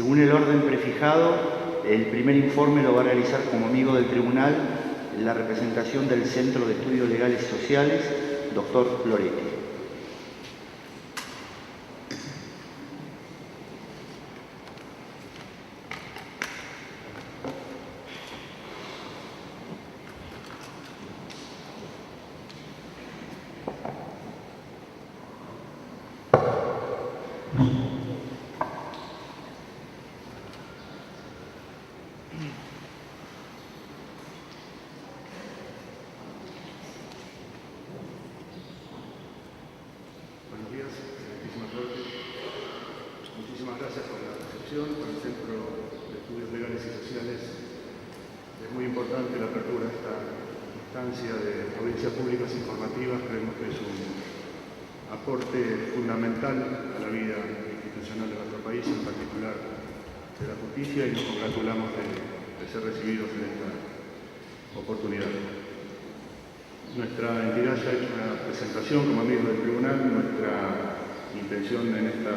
Según el orden prefijado, el primer informe lo va a realizar como amigo del tribunal la representación del Centro de Estudios Legales y Sociales, doctor Loretti. Muchísimas gracias por la recepción, por el Centro de Estudios Legales y Sociales. Es muy importante la apertura de esta instancia de audiencias públicas informativas. Creemos que es un aporte fundamental a la vida institucional de nuestro país, en particular de la justicia, y nos congratulamos de ser recibidos en esta oportunidad. Nuestra entidad ya ha hecho una presentación como amigo del tribunal. Nuestra intención en esta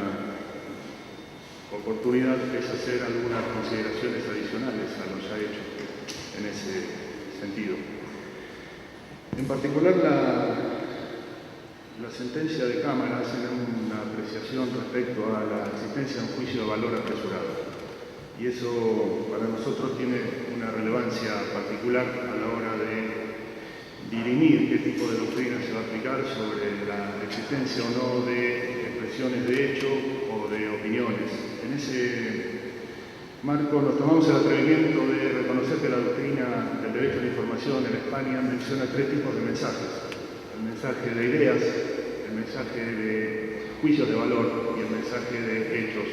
oportunidad es hacer algunas consideraciones adicionales a lo ya hecho en ese sentido. En particular, la sentencia de Cámara hace una apreciación respecto a la existencia de un juicio de valor apresurado. Y eso para nosotros tiene una relevancia particular a la hora de dirimir qué tipo de doctrina se va a aplicar sobre la existencia o no de expresiones de hecho o de opiniones. En ese marco nos tomamos el atrevimiento de reconocer que la doctrina del derecho a la información en España menciona tres tipos de mensajes: el mensaje de ideas, el mensaje de juicios de valor y el mensaje de hechos.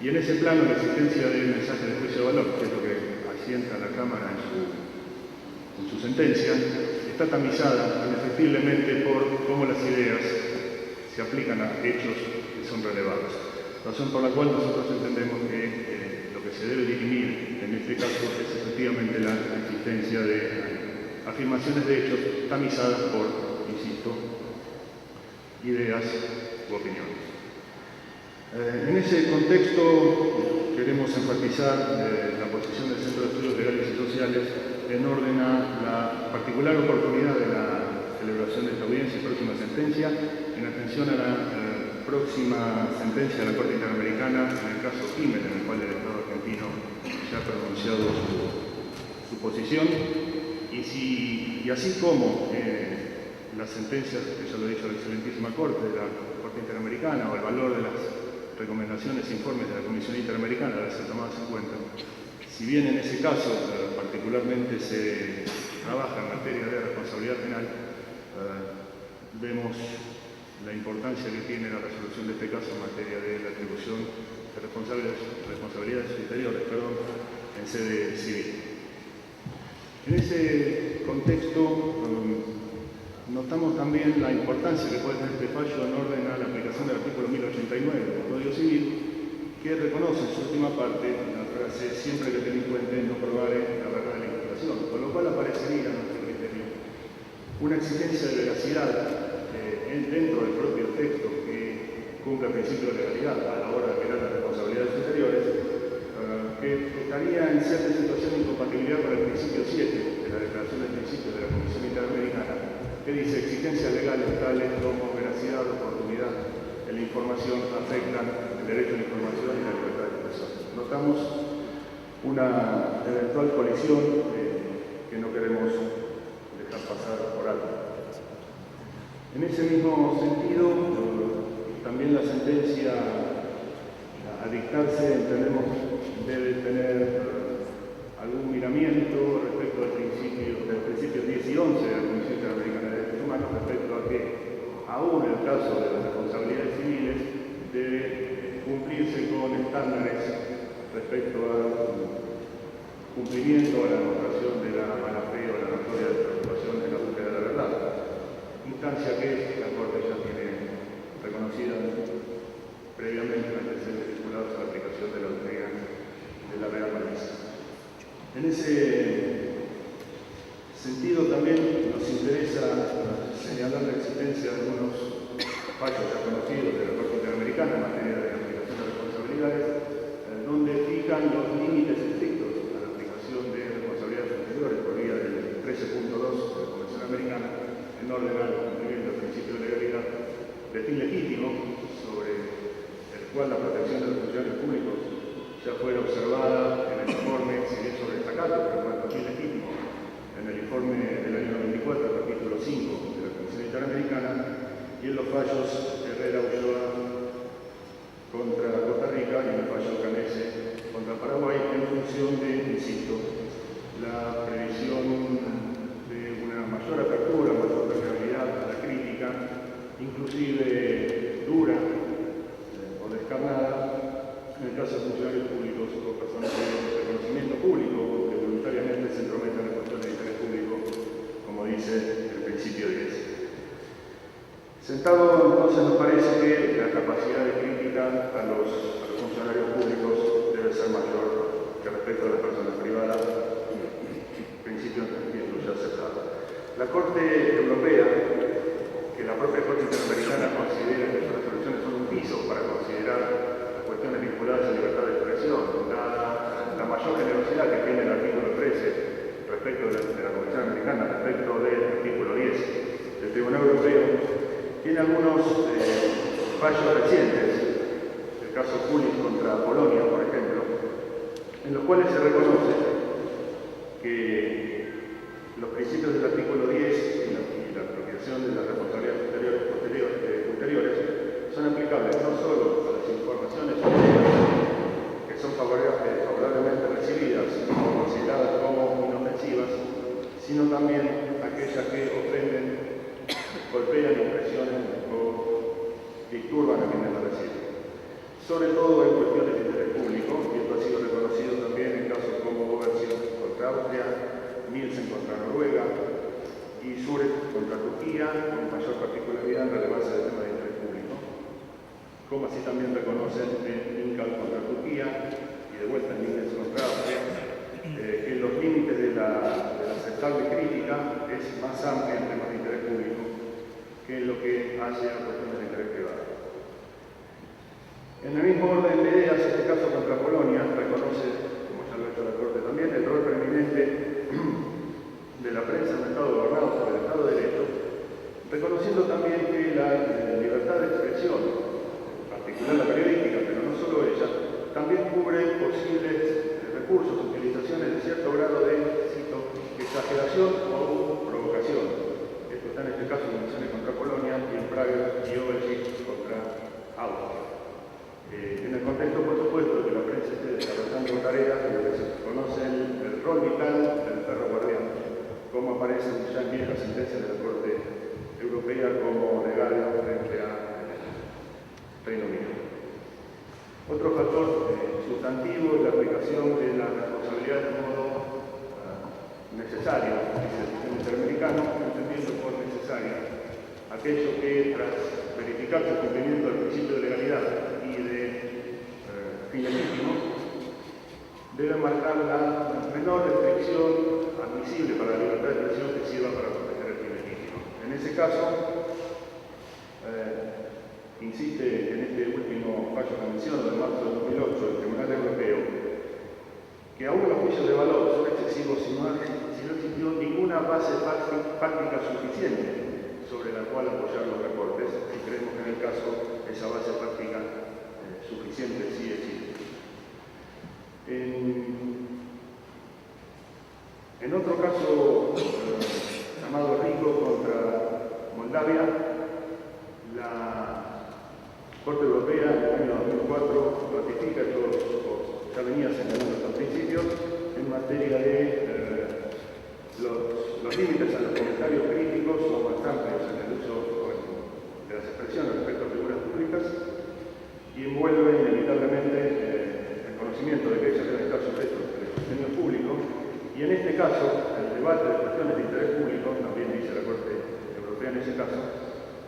Y en ese plano la existencia del mensaje de juicio de valor, que es lo que asienta la Cámara en su sentencia, está tamizada indefectiblemente por cómo las ideas se aplican a hechos que son relevados. Razón por la cual nosotros entendemos que lo que se debe dirimir en este caso es efectivamente la existencia de afirmaciones de hechos tamizadas por, insisto, ideas u opiniones. En ese contexto queremos enfatizar la posición del Centro de Estudios Legales y Sociales en orden a la particular oportunidad de la celebración de esta audiencia y próxima sentencia, en atención a la próxima sentencia de la Corte Interamericana en el caso Kimmel, en el cual el Estado argentino ya ha pronunciado su posición, y así como las sentencias, que ya lo ha dicho la excelentísima Corte, de la Corte Interamericana, o el valor de las recomendaciones e informes de la Comisión Interamericana debe ser tomadas en cuenta. Si bien en ese caso particularmente se trabaja en materia de responsabilidad penal, vemos la importancia que tiene la resolución de este caso en materia de la atribución de responsabilidades superiores, en sede civil. En ese contexto notamos también la importancia que puede tener este fallo en orden a la aplicación del artículo 1089 del Código Civil, que reconoce en su última parte la frase "siempre que el delincuente no probare la verdad de la imputación", con lo cual aparecería a nuestro criterio una exigencia de veracidad dentro del propio texto que cumpla el principio de legalidad a la hora de mirar las responsabilidades superiores, que estaría en cierta situación de incompatibilidad con el principio 7 de la Declaración de Principios de la Comisión Interamericana, que dice: exigencias legales tales como veracidad, oportunidad en la información afectan el derecho a la información y la libertad de expresión. Notamos una eventual colisión que no queremos dejar pasar por alto. En ese mismo sentido, también la sentencia a dictarse, entendemos, debe tener algún miramiento respecto del principio 10 y 11 de la Comisión Interamericana de Derechos Humanos, respecto a que, aún en el caso de las responsabilidades civiles, debe cumplirse con estándares respecto al cumplimiento o a la demostración de la mala fe o la notoria despreocupación en la búsqueda de la verdad, instancia que la Corte ya tiene reconocida previamente en antecedentes vinculados a la aplicación de la doctrina de la Real Malicia. En ese sentido también nos interesa señalar la existencia de algunos fallos ya conocidos de la Corte Interamericana en materia de aplicación de responsabilidades, donde indican los límites estrictos a la aplicación de responsabilidades anteriores por vía del 13.2 de la Convención Americana en orden al cumplimiento del principio de legalidad de fin legítimo, sobre el cual la protección de los funcionarios públicos ya fue observada en el informe, si bien sobre destacado, pero en cuanto a fin legítimo, en el informe del año 94, capítulo 5 de la Convención Interamericana, y en los fallos Herrera Ulloa contra Costa Rica y en el fallo Canese contra Paraguay, en función de, insisto, la previsión de una mayor apertura, mayor permeabilidad a la crítica, inclusive dura o descarnada, en el caso de funcionarios públicos o personas de reconocimiento público que voluntariamente se entrometen en las cuestiones de interés público, como dice el principio 10. Sentado, entonces, nos parece que la capacidad de crítica a los funcionarios públicos debe ser mayor que respecto a las personas privadas, principio que ya aceptado. La Corte Europea, que la propia Corte Interamericana considera que sus resoluciones son un piso para considerar las cuestiones vinculadas a la libertad de expresión, dada la mayor generosidad que tiene el artículo 13 respecto de la Convención Americana, respecto del artículo 10 del Tribunal Europeo, tiene algunos fallos recientes, el caso Pulis contra Polonia, por ejemplo, en los cuales se reconoce que los principios del artículo 10 y la apropiación de las responsabilidades ulteriores son aplicables no solo a las informaciones que son favorablemente recibidas o consideradas como inofensivas, sino también aquellas que ofenden, golpean, impresionan o disturban a quienes la reciben. Sobre todo en cuestiones de interés público, y esto ha sido reconocido también en casos como Boversio contra Austria, Nielsen contra Noruega y Surek contra Turquía, con mayor particularidad en relevancia del tema de interés público, como así también reconocen en Incal contra Turquía y de vuelta en Nielsen contra Austria, que los límites de la aceptable crítica es más amplia en temas de interés público que es lo que hace a cuestiones de interés privado. En el mismo orden de ideas, este caso contra Polonia reconoce, como ya lo ha hecho la Corte también, el rol preeminente de la prensa en un Estado gobernado por el Estado de Derecho, reconociendo también que la libertad de expresión, en particular la periodística, pero no solo ella, también cubre posibles recursos, utilizaciones de cierto grado de, cito, exageración o provocación. Esto está en este caso en menciones contra Polonia y en Praga y Overchik contra Austria. En el contexto, por supuesto, de que la prensa esté desarrollando tareas en las que se conoce el rol vital del perro guardián, como aparecen ya en viejas sentencias de la Corte Europea como legal frente a Reino Unido. Otro factor sustantivo es la aplicación de la responsabilidad de modo necesario, dice el sistema interamericano, entendiendo por necesaria aquello que, tras verificarse el cumplimiento del principio de legalidad y de fin legítimo, debe marcar la menor restricción admisible para la libertad de expresión que sirva para proteger el fin legítimo. En ese caso, insiste en este último fallo que menciono de marzo de 2008 del Tribunal Europeo, que aún los juicios de valor son excesivos si no existió ninguna base fáctica suficiente sobre la cual apoyar los recortes, y creemos que en el caso esa base fáctica suficiente sí existe. En otro caso llamado Rico contra Moldavia, la Corte Europea en el año 2004 ratifica, esto ya venía señalando hasta principios, en materia de los límites a los comentarios críticos son más amplios en el uso de las expresiones respecto a figuras públicas y envuelve inevitablemente el conocimiento de que ellas deben estar sujetos al escrutinio público, y en este caso, el debate de cuestiones de interés público, también dice la Corte Europea en ese caso,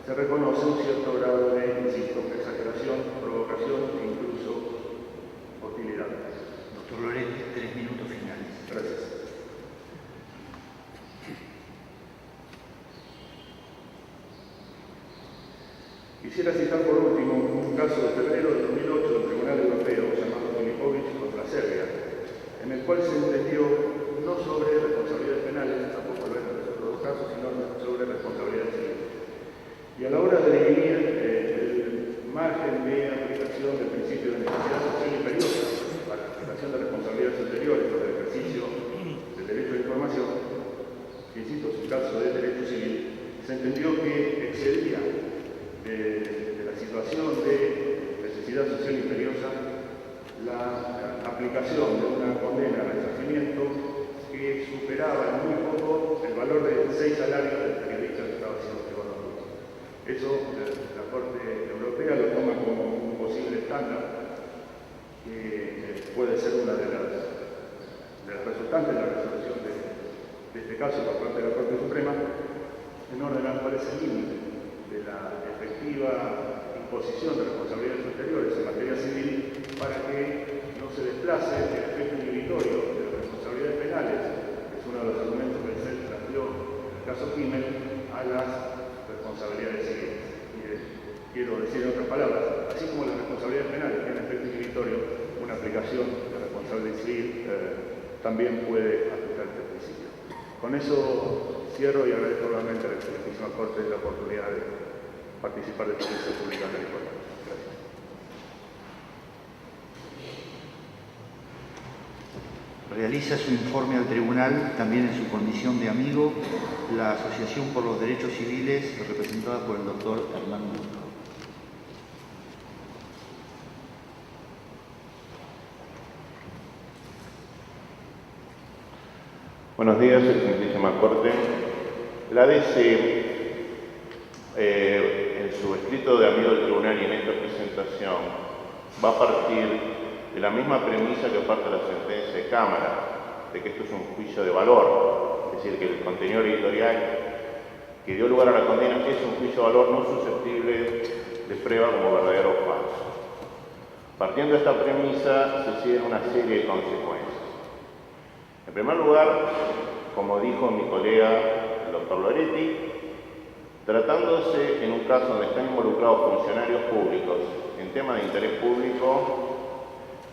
se reconoce un cierto grado de, insisto, exageración, provocación e incluso hostilidad. Doctor Loretti, 3 minutos finales. Gracias. Quisiera citar por último un caso de febrero de 2008 del Tribunal Europeo llamado Filipovic contra Serbia, en el cual se entendió no sobre responsabilidades penales, tampoco lo es en los otros casos, sino sobre responsabilidades civiles. Y a la hora de dividir el margen de aplicación del principio de necesidad social imperiosa para la aplicación de responsabilidades anteriores por el ejercicio del derecho de información, que insisto, es un caso de derecho civil, se entendió que excedía de la situación de necesidad social imperiosa la aplicación de una condena de resarcimiento que superaba en muy poco el valor de 6 salarios del periodista que estaba siendo llevado a juicio. Eso la Corte Europea lo toma como un posible estándar que puede ser una de las resultantes de la resolución de este caso por parte de la Corte Suprema, en orden a cuál es el límite de la efectiva imposición de responsabilidades anteriores en materia civil para que no se desplace el efecto inhibitorio de las responsabilidades penales, que es uno de los argumentos que se planteó en el caso Kimmel, a las responsabilidades civiles. Quiero decir en otras palabras, así como las responsabilidades penales tienen efecto inhibitorio, una aplicación de responsabilidad civil también puede aplicar este principio. Con eso cierro y agradezco nuevamente a la Excelentísima Corte la oportunidad de participar de esta audiencia pública del informe. Gracias. Realiza su informe al tribunal, también en su condición de amigo, la Asociación por los Derechos Civiles, representada por el doctor Hernán Busco. Buenos días, Excelentísima Corte. La ADC, en su escrito de amigo del tribunal y en esta presentación, va a partir de la misma premisa que parte de la sentencia de Cámara, de que esto es un juicio de valor, es decir, que el contenido editorial que dio lugar a la condena es un juicio de valor no susceptible de prueba como verdadero o falso. Partiendo de esta premisa, se siguen una serie de consecuencias. En primer lugar, como dijo mi colega el doctor Loretti, tratándose en un caso donde están involucrados funcionarios públicos en temas de interés público,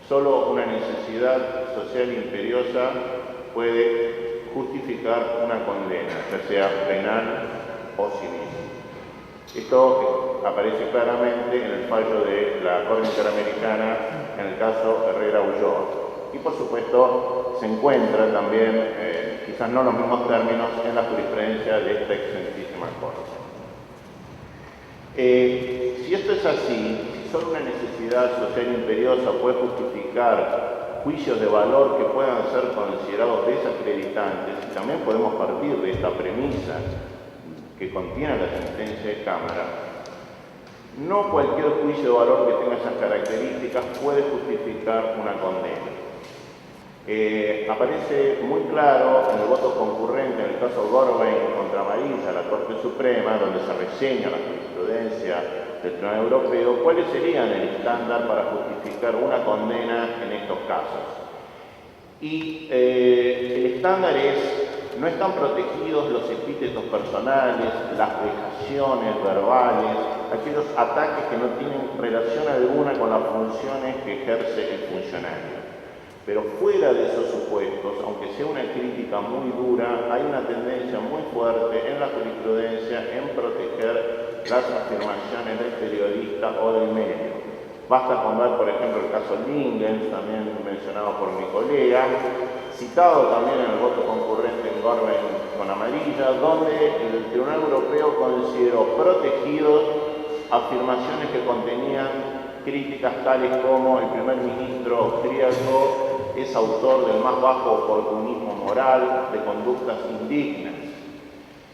solo una necesidad social imperiosa puede justificar una condena, ya sea penal o civil. Esto aparece claramente en el fallo de la Corte Interamericana en el caso Herrera-Ulloa. Y por supuesto se encuentra también, quizás no los mismos términos, en la jurisprudencia de esta excelentísima Corte. Si esto es así, si solo una necesidad social imperiosa puede justificar juicios de valor que puedan ser considerados desacreditantes, y también podemos partir de esta premisa que contiene la sentencia de Cámara, no cualquier juicio de valor que tenga esas características puede justificar una condena. Aparece muy claro en el voto concurrente en el caso Gorbein contra Amarilla, la Corte Suprema, donde se reseña la jurisprudencia del Tribunal Europeo, cuáles serían el estándar para justificar una condena en estos casos. Y el estándar es: no están protegidos los epítetos personales, las vejaciones verbales, aquellos ataques que no tienen relación alguna con las funciones que ejerce el funcionario. Pero fuera de esos supuestos, aunque sea una crítica muy dura, hay una tendencia muy fuerte en la jurisprudencia en proteger las afirmaciones del periodista o del medio. Basta con ver, por ejemplo, el caso Lingens, también mencionado por mi colega, citado también en el voto concurrente en Gorbein con Amarilla, donde el Tribunal Europeo consideró protegidos afirmaciones que contenían críticas tales como el primer ministro austríaco es autor del más bajo oportunismo moral, de conductas indignas.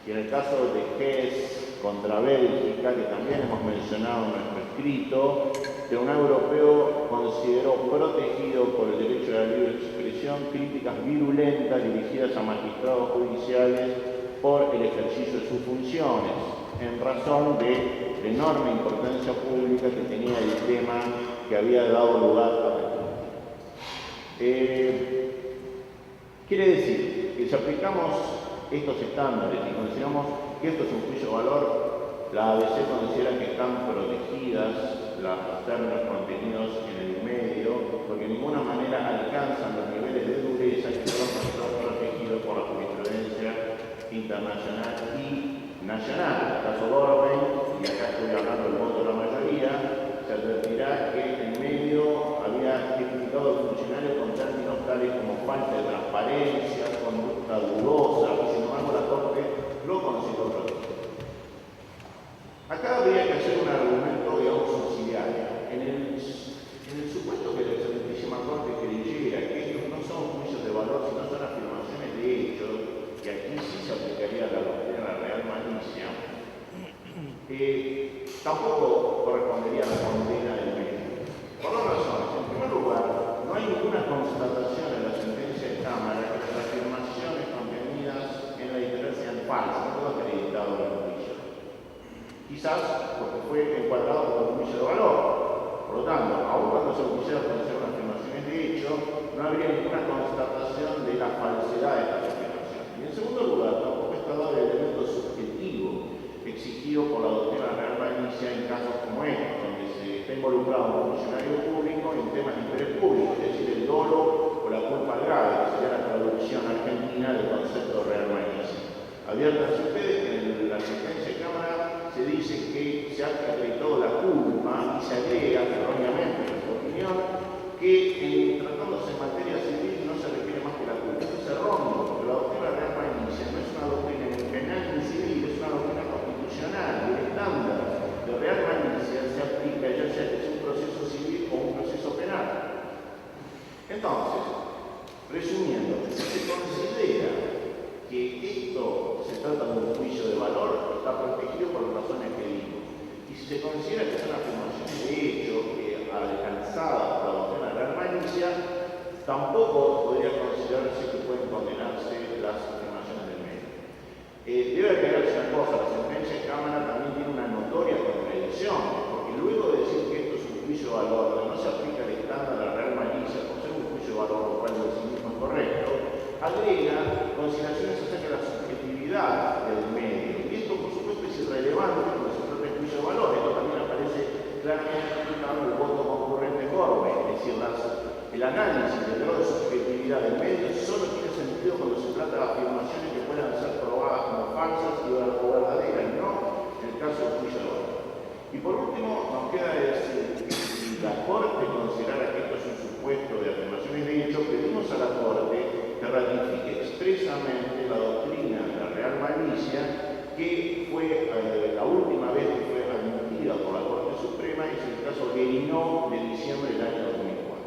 Y en el caso de Hess contra Bélgica, que también hemos mencionado en nuestro escrito, el Tribunal Europeo consideró protegido por el derecho a la libre expresión críticas virulentas dirigidas a magistrados judiciales por el ejercicio de sus funciones, en razón de la enorme importancia pública que tenía el tema que había dado lugar a la quiere decir que si aplicamos estos estándares y consideramos que esto es un juicio de valor, la ABC considera que están protegidas los términos contenidos en el medio, porque de ninguna manera alcanzan los niveles de dureza que son protegidos por la jurisprudencia internacional y nacional. En el caso Gorben, y acá estoy hablando del voto de la mayoría, se advertirá que el medio había tipificado al funcionario con términos tales como falta de transparencia, conducta dudosa, y sin embargo la Corte lo consideró protegido. Acá habría que hacer un argumento, digamos, subsidiario. En el supuesto que la Excelentísima Corte creyera que estos no son juicios de valor, sino son afirmaciones de hechos, que aquí sí se aplicaría la doctrina de la real malicia, tampoco correspondería a la condena del medio. Por dos razones. En primer lugar, no hay ninguna constatación en la sentencia de Cámara que las afirmaciones contenidas en la editorial sean falsas, no todo acreditado en el juicio. Quizás porque fue encuadrado como un juicio de valor. Por lo tanto, aun cuando se quisiera conocer unas afirmaciones de hecho, no habría ninguna constatación de la falsedad de estas afirmaciones. Y en segundo lugar, tampoco está dado el elemento subjetivo exigido por la doctrina real malicia en casos como estos, donde se está involucrado un funcionario público en temas de interés público, es decir, el dolo o la culpa grave, que sería la traducción argentina del concepto de real malicia. Adviértanse ustedes que en la sentencia de Cámara se dice que se ha acreditado la culpa y se agrega erróneamente, en su opinión, que tratándose en materia civil no se requiere más que la culpa. Esto es erróneo, porque la doctrina real malicia no es una doctrina ni penal ni civil, es una doctrina constitucional. Y el estándar de real malicia se aplica ya sea que es un proceso civil o un proceso penal. Entonces, resumiendo, si se considera que esto se trata de un juicio de valor, está protegido por las razones que digo. Y si se considera que son afirmaciones de hecho alcanzadas por la doctrina de la malicia, tampoco podría considerarse que pueden condenarse las afirmaciones del medio. Debe aclararse una cosa, la sentencia de Cámara también tiene una notoria contradicción, porque luego de decir que esto es un juicio de valor, que no se aplica el estándar de la real malicia por ser un juicio de valor, lo cual en sí mismo es correcto, agrega consideraciones acerca de la subjetividad del medio. Y esto, por supuesto, es irrelevante cuando se trata de juicio de valor. Esto también aparece claramente explicado en el voto concurrente Gorben. Es decir, el análisis del grado de subjetividad del medio solo tiene sentido cuando se trata de afirmaciones que puedan ser probadas como falsas y verdaderas, y no en el caso del juicio de valor. Y por último, nos queda decir que si la Corte considerara que esto es un supuesto de afirmaciones de hecho, pedimos a la Corte que ratifique expresamente la doctrina de la real malicia, que fue la última vez que fue admitida por la Corte Suprema, es el caso Guérinot de diciembre del año 2004.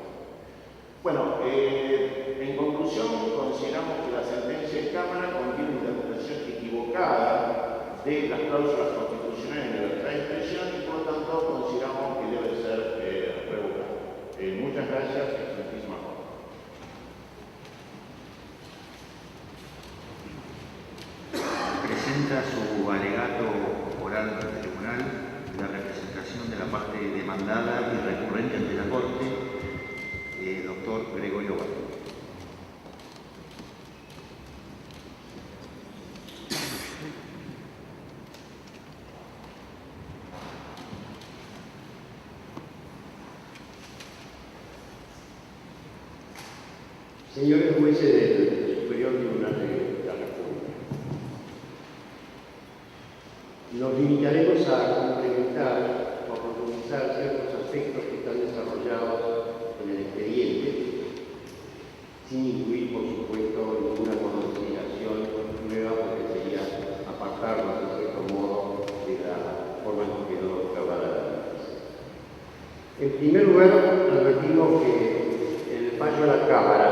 Bueno, en conclusión, consideramos que la sentencia de Cámara contiene una interpretación equivocada de las cláusulas constitucionales de libertad de expresión y por lo tanto consideramos que debe ser revocada. Muchas gracias, Excelentísima Corte. Presenta su alegato oral ante el tribunal la representación de la parte demandada y recurrente ante la Corte, doctor Gregorio Barro. Señores jueces del Superior Tribunal de la República, nos limitaremos a complementar o profundizar ciertos aspectos que están desarrollados en el expediente, sin incluir, por supuesto, ninguna consideración nueva, porque sería apartarnos, de cierto modo, de la forma en que quedó grabada la noticia. En primer lugar, advertimos que en el fallo de la Cámara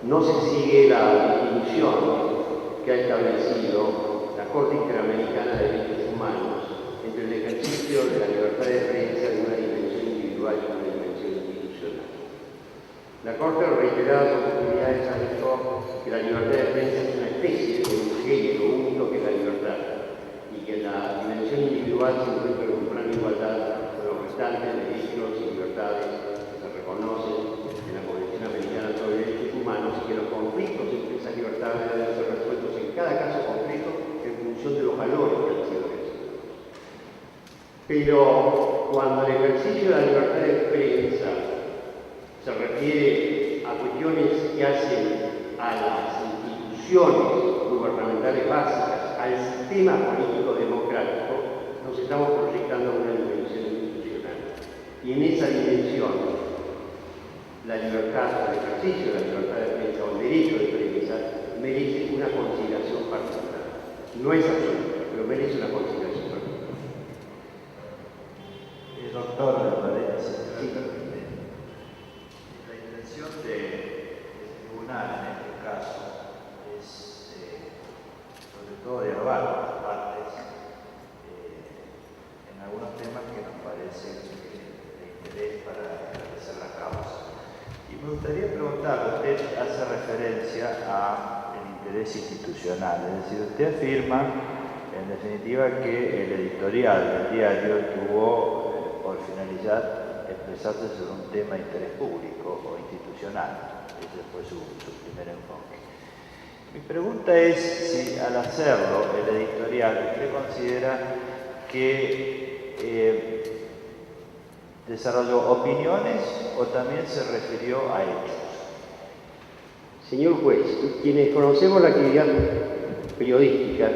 no se sigue la distinción que ha establecido la Corte Interamericana de Derechos Humanos entre el ejercicio de la libertad de prensa de una dimensión individual y una dimensión institucional. La Corte en reiteradas oportunidades ha dicho que la libertad de prensa es una especie de un género único que es la libertad y que la dimensión individual se encuentra en plena igualdad con los restantes derechos y libertades que se reconocen en la Convención Americana sobre Derechos Humanos y que los conflictos entre esas libertades deben ser resueltos en cada caso concreto en función de los valores que han sido vencidos. Pero cuando el ejercicio de la libertad de prensa se refiere a cuestiones que hacen a las instituciones gubernamentales básicas, al sistema político democrático, nos estamos proyectando una dimensión institucional. Y en esa dimensión, la libertad, el ejercicio de la libertad de prensa o el derecho de prensa merece una consideración particular. No es absoluta, pero merece una consideración particular. Doctor Varela, la intención del tribunal en este caso es, sobre todo, dialogar con las partes en algunos temas que nos parecen de interés para establecer la causa. Y me gustaría preguntarle, usted hace referencia al interés institucional, es decir, usted afirma, en definitiva, que el editorial del diario tuvo por finalidad expresarse sobre un tema de interés público o institucional. Ese fue su primer enfoque. Mi pregunta es si al hacerlo el editorial usted considera que desarrolló opiniones o también se refirió a hechos. Señor juez, quienes conocemos la actividad periodística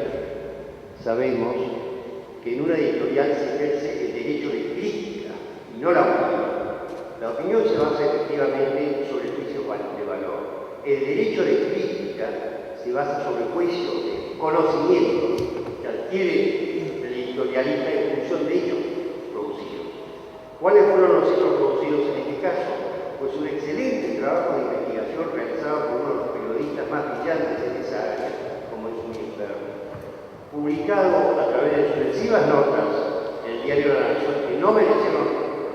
sabemos que en una editorial se ejerce el derecho de crítica y no la opinión. La opinión se basa efectivamente sobre el juicio de valor. El derecho de crítica se basa sobre el juicio de conocimiento que adquiere el editorialista en función de hechos producidos. ¿Cuáles fueron los hechos producidos en este caso? Pues un excelente trabajo de investigación realizado por uno de los periodistas más brillantes en esa área, como es William Berry, publicado a través de sucesivas notas en el Diario de la Nación, que no merecieron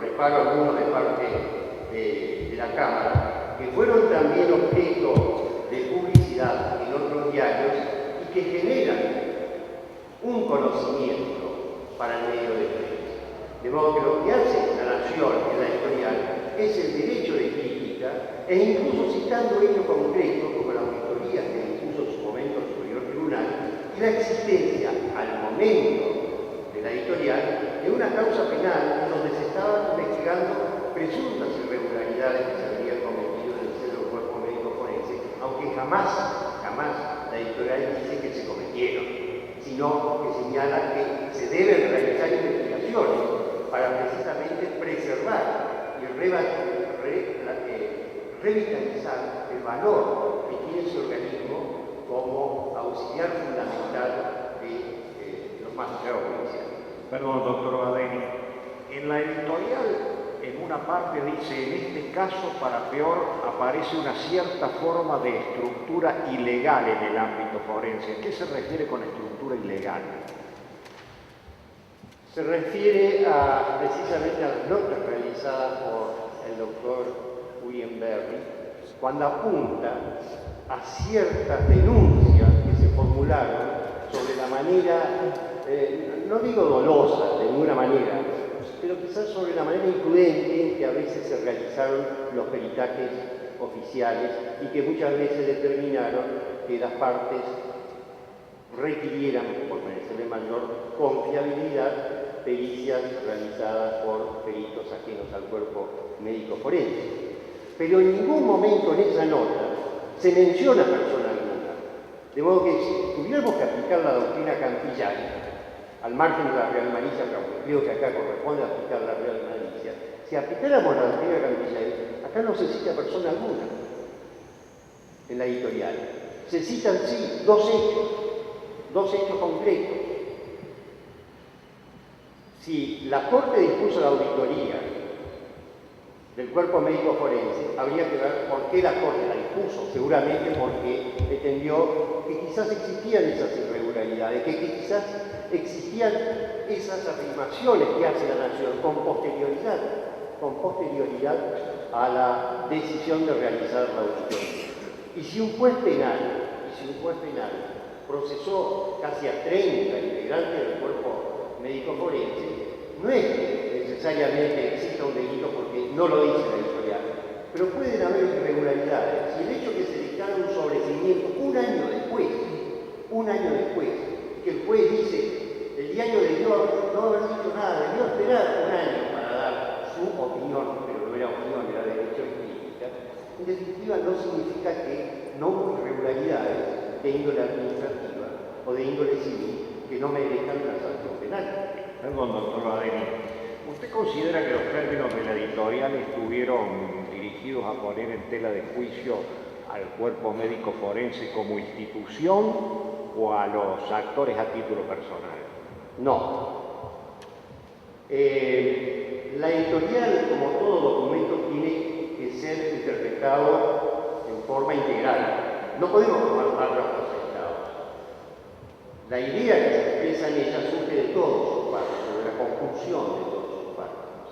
reparo alguno de parte de la Cámara, que fueron también objeto de publicidad en otros diarios y que generan un conocimiento para el medio de prensa. De modo que lo que hace la Nación en la editorial es el derecho de crítica e incluso citando hechos concretos como la auditoría que impuso en su momento el Superior Tribunal y la existencia al momento de la editorial de una causa penal en donde se estaban investigando presuntas irregularidades que se habían cometido en el seno del cuerpo médico forense, aunque jamás la editorial dice que se cometieron, sino que señala que se deben realizar investigaciones para precisamente preservar y revitalizar el valor que tiene ese organismo como auxiliar fundamental de los magistrados judiciales. Perdón, doctor Badeni. En la editorial, en una parte dice, en este caso, para peor, aparece una cierta forma de estructura ilegal en el ámbito forense. ¿A qué se refiere con estructura ilegal? Se refiere precisamente a las notas realizadas por el doctor William Berry, cuando apunta a ciertas denuncias que se formularon sobre la manera, no digo dolosa de ninguna manera, pero quizás sobre la manera imprudente en que a veces se realizaron los peritajes oficiales y que muchas veces determinaron que las partes requirieran, por merecerle mayor confiabilidad, pericias realizadas por peritos ajenos al cuerpo médico forense. Pero en ningún momento en esa nota se menciona persona alguna. De modo que si tuviéramos que aplicar la doctrina Campillana, al margen de la Real Malicia, pero creo que acá corresponde aplicar la Real Malicia, si aplicáramos la doctrina Campillana, acá no se cita persona alguna en la editorial. Se citan, sí, dos hechos concretos. Si la Corte dispuso la auditoría del cuerpo médico forense, habría que ver por qué la Corte la dispuso, seguramente porque entendió que quizás existían esas irregularidades, que quizás existían esas afirmaciones que hace la Nación con posterioridad a la decisión de realizar la auditoría. Y si un juez penal procesó casi a 30 integrantes del cuerpo médico forense, no es que necesariamente exista un delito porque no lo dice la editorial, pero pueden haber irregularidades. Y el hecho que se dictara un sobreseimiento un año después, que el juez dice, el diario debió no haber dicho nada, debió tener un año para dar su opinión, pero no era opinión, era derecho y crítica, en definitiva no significa que no hubo irregularidades de índole administrativa o de índole civil que no merezcan una sanción penal. Perdón, doctor Badeni. ¿Usted considera que los términos de la editorial estuvieron dirigidos a poner en tela de juicio al cuerpo médico forense como institución o a los actores a título personal? No. La editorial, como todo documento, tiene que ser interpretado en forma integral. No podemos tomar párrafos aislados. La idea que se expresa en ella surge de todos sus párrafos, de la conjunción de todos sus párrafos.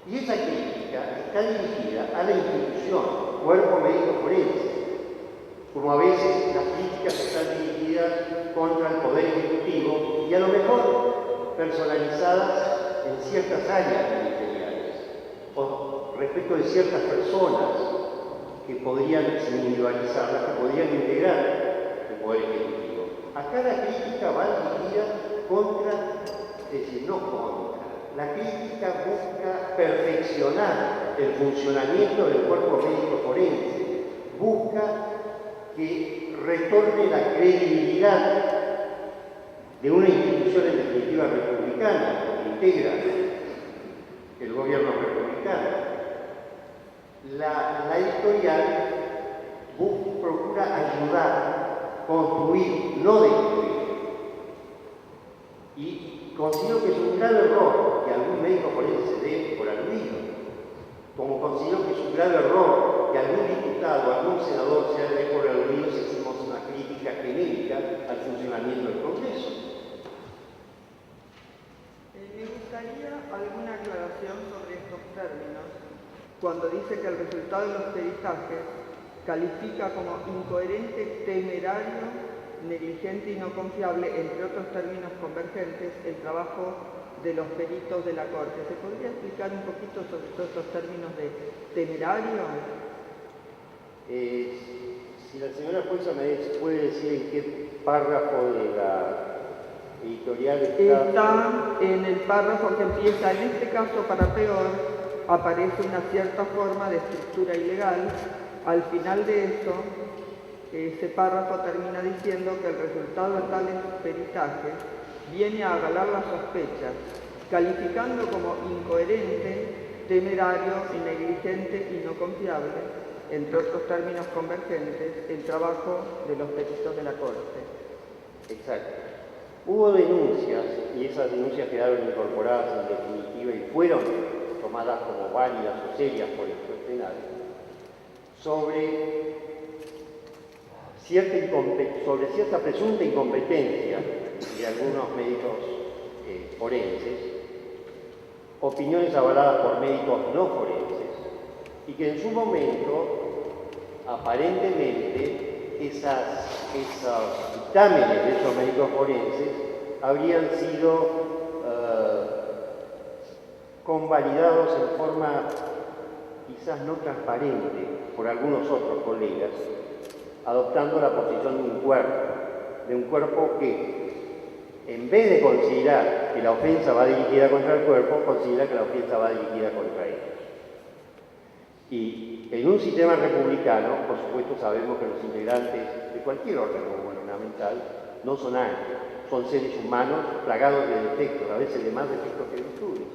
Y esa crítica está dirigida a la institución, cuerpo médico forense, como a veces las críticas están dirigidas contra el Poder Ejecutivo y a lo mejor personalizadas en ciertas áreas ministeriales o respecto de ciertas personas que podrían individualizarlas, que podrían integrar el Poder Ejecutivo. Acá la crítica va dirigida contra, es decir, no contra. La crítica busca perfeccionar el funcionamiento del cuerpo médico forense, busca que retorne la credibilidad de una institución en definitiva republicana, que integra el gobierno republicano. La editorial procura ayudar, construir, no destruir. Y considero que es un grave error que algún médico forense se dé por aludido, como considero que es un grave error que algún diputado, algún senador se dé por aludido si hacemos una crítica genérica al funcionamiento del Congreso. Me gustaría alguna aclaración sobre estos términos, cuando dice que el resultado de los peritajes califica como incoherente, temerario, negligente y no confiable, entre otros términos convergentes, el trabajo de los peritos de la Corte. ¿Se podría explicar un poquito sobre todos estos términos de temerario? Si la señora jueza me puede decir en qué párrafo de la editorial está en el párrafo que empieza, en este caso para peor, aparece una cierta forma de estructura ilegal. Al final de eso, ese párrafo termina diciendo que el resultado de tales peritajes viene a avalar las sospechas, calificando como incoherente, temerario, negligente y no confiable, entre otros términos convergentes, el trabajo de los peritos de la Corte. Exacto. Hubo denuncias, y esas denuncias quedaron incorporadas en definitiva y fueron tomadas como válidas o serias por el juez penal, sobre cierta presunta incompetencia de algunos médicos forenses, opiniones avaladas por médicos no forenses, y que en su momento, aparentemente, esos dictámenes de esos médicos forenses habrían sido convalidados en forma quizás no transparente por algunos otros colegas, adoptando la posición de un cuerpo que, en vez de considerar que la ofensa va dirigida contra el cuerpo, considera que la ofensa va dirigida contra ellos. Y en un sistema republicano, por supuesto, sabemos que los integrantes de cualquier órgano gubernamental no son ángeles, son seres humanos plagados de defectos, a veces de más defectos que virtudes.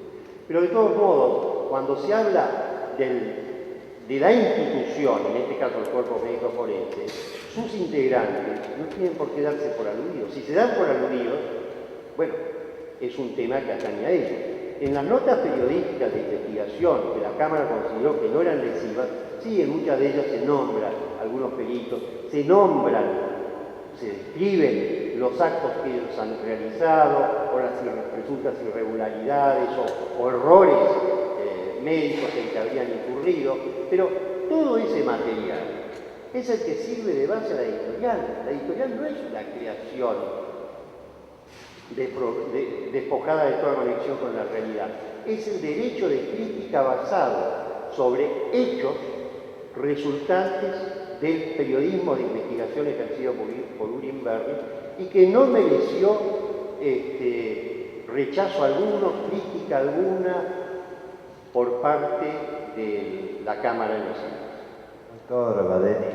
Pero de todos modos, cuando se habla de la institución, en este caso el cuerpo médico forense, sus integrantes no tienen por qué darse por aludidos. Si se dan por aludidos, bueno, es un tema que atañe a ellos. En las notas periodísticas de investigación que la Cámara consideró que no eran lesivas, sí, en muchas de ellas se nombran algunos peritos, se describen los actos que ellos han realizado, o las presuntas irregularidades o errores médicos en que habrían incurrido, pero todo ese material es el que sirve de base a la editorial. La editorial no es una creación despojada de toda conexión con la realidad. Es el derecho de crítica basado sobre hechos resultantes del periodismo de investigación ejercido por Urien Berry y que no mereció rechazo alguno, crítica alguna por parte de la Cámara de los Senadores. Doctor Badeni,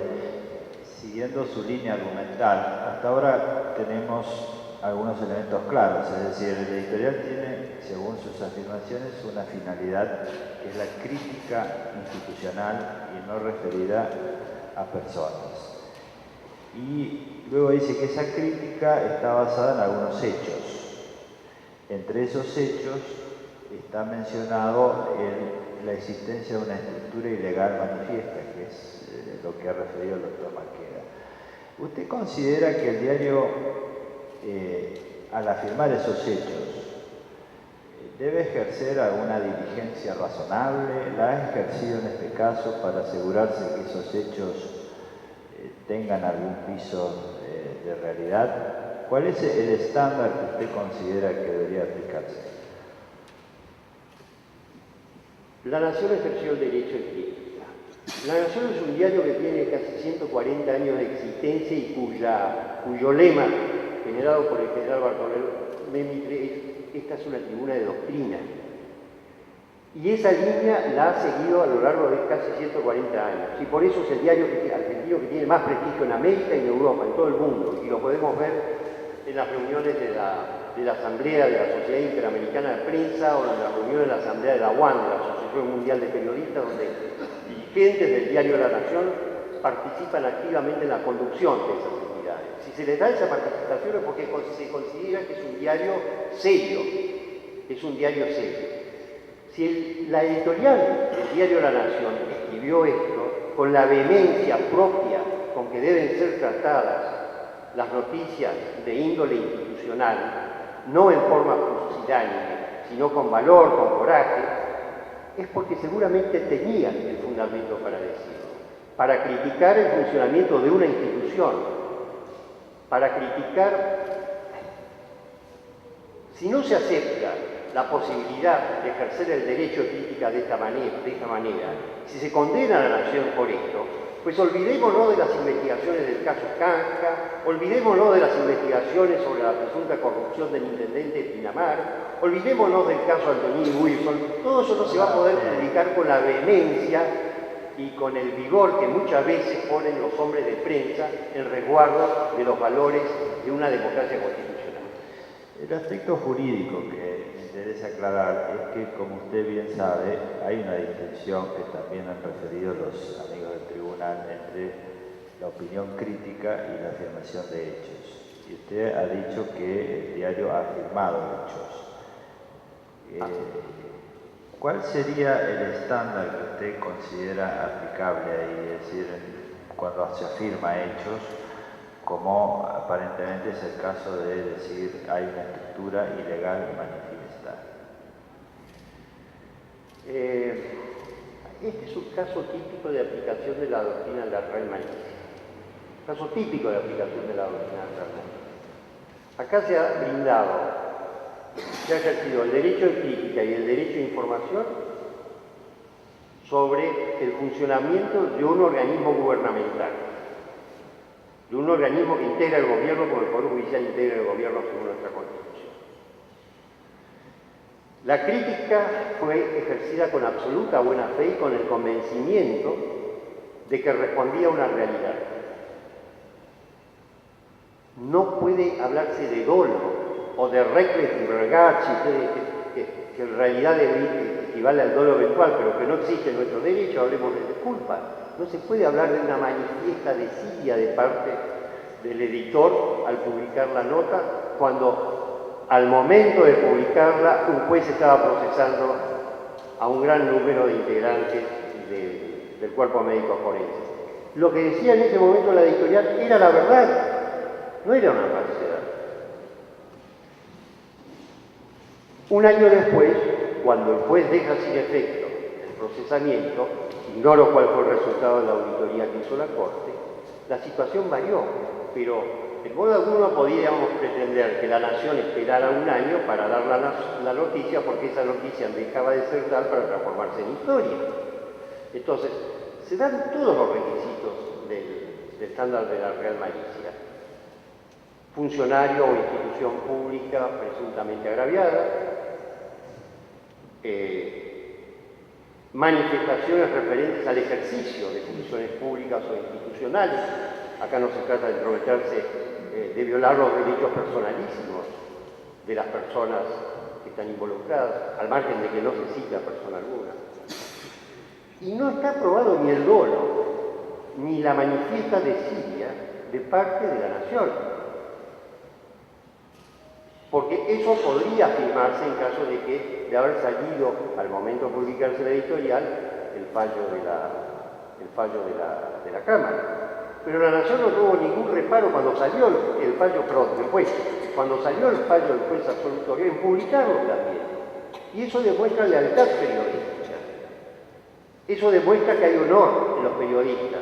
siguiendo su línea argumental, hasta ahora tenemos algunos elementos claros, es decir, el editorial tiene, según sus afirmaciones, una finalidad que es la crítica institucional y no referida a personas. Y luego dice que esa crítica está basada en algunos hechos. Entre esos hechos está mencionado la existencia de una estructura ilegal manifiesta, que es lo que ha referido el doctor Maqueda. ¿Usted considera que el diario, al afirmar esos hechos, debe ejercer alguna diligencia razonable? ¿La ha ejercido en este caso para asegurarse que esos hechos tengan algún piso de realidad? ¿Cuál es el estándar que usted considera que debería aplicarse? La Nación ejerció el derecho de crítica. La Nación es un diario que tiene casi 140 años de existencia y cuyo lema, generado por el general Bartolomé Mitre, es: esta es una tribuna de doctrina. Y esa línea la ha seguido a lo largo de casi 140 años. Y por eso es el diario argentino que tiene más prestigio en América y en Europa, en todo el mundo. Y lo podemos ver en las reuniones de la Asamblea de la Sociedad Interamericana de Prensa o en las reuniones de la Asamblea de la UAN, de la Asociación Mundial de Periodistas, donde dirigentes del diario de la Nación participan activamente en la conducción de esas entidades. Si se les da esa participación es porque se considera que es un diario serio, es un diario serio. Si la editorial del diario La Nación escribió esto con la vehemencia propia con que deben ser tratadas las noticias de índole institucional, no en forma pusilánime, sino con valor, con coraje, es porque seguramente tenían el fundamento para decirlo, para criticar el funcionamiento de una institución, para criticar, si no se acepta la posibilidad de ejercer el derecho de crítica de esta manera, si se condena a la Nación por esto, pues olvidémonos de las investigaciones del caso Canja, olvidémonos de las investigaciones sobre la presunta corrupción del intendente de Pinamar, olvidémonos del caso Antonín Wilson. Todo eso no se va a poder publicar con la vehemencia y con el vigor que muchas veces ponen los hombres de prensa en resguardo de los valores de una democracia constitucional. El aspecto jurídico que me interesa aclarar es que, como usted bien sabe, hay una distinción que también han referido los amigos del tribunal entre la opinión crítica y la afirmación de hechos. Y usted ha dicho que el diario ha afirmado hechos. ¿Cuál sería el estándar que usted considera aplicable ahí? Es decir, cuando se afirma hechos, como aparentemente es el caso de decir hay una estructura ilegal manifiesta. Este es un caso típico de aplicación de la doctrina de la Real Malicia. Caso típico de aplicación de la doctrina de la Real Malicia. Acá se ha brindado, se ha ejercido el derecho de crítica y el derecho de información sobre el funcionamiento de un organismo gubernamental, de un organismo que integra el gobierno, como el Poder Judicial integra el gobierno según nuestra Constitución. La crítica fue ejercida con absoluta buena fe y con el convencimiento de que respondía a una realidad. No puede hablarse de dolo o de reckless ragazzi, que en realidad equivale al dolo eventual, pero que no existe en nuestro derecho. Hablemos de disculpa. No se puede hablar de una manifiesta desidia de parte del editor al publicar la nota, cuando al momento de publicarla un juez estaba procesando a un gran número de integrantes del cuerpo médico forense. Lo que decía en ese momento la editorial era la verdad, no era una falsedad. Un año después, cuando el juez deja sin efecto el procesamiento, ignoro cuál fue el resultado de la auditoría que hizo la Corte, la situación varió, pero de modo alguno podíamos pretender que la Nación esperara un año para dar la noticia, porque esa noticia dejaba de ser tal para transformarse en historia. Entonces, se dan todos los requisitos del estándar de la Real Malicia. funcionario o institución pública presuntamente agraviada, manifestaciones referentes al ejercicio de funciones públicas o institucionales. Acá no se trata de entrometerse, de violar los derechos personalísimos de las personas que están involucradas, al margen de que no se cita a persona alguna. Y no está aprobado ni el dolo, ni la manifiesta desidia de parte de la Nación. Porque eso podría afirmarse en caso de haber salido, al momento de publicarse la editorial, el fallo de la Cámara. Pero la Nación no tuvo ningún reparo cuando salió el fallo, perdón, del juez, cuando salió el fallo del juez absolutorio en publicarlo también. Y eso demuestra lealtad periodística. Eso demuestra que hay honor en los periodistas.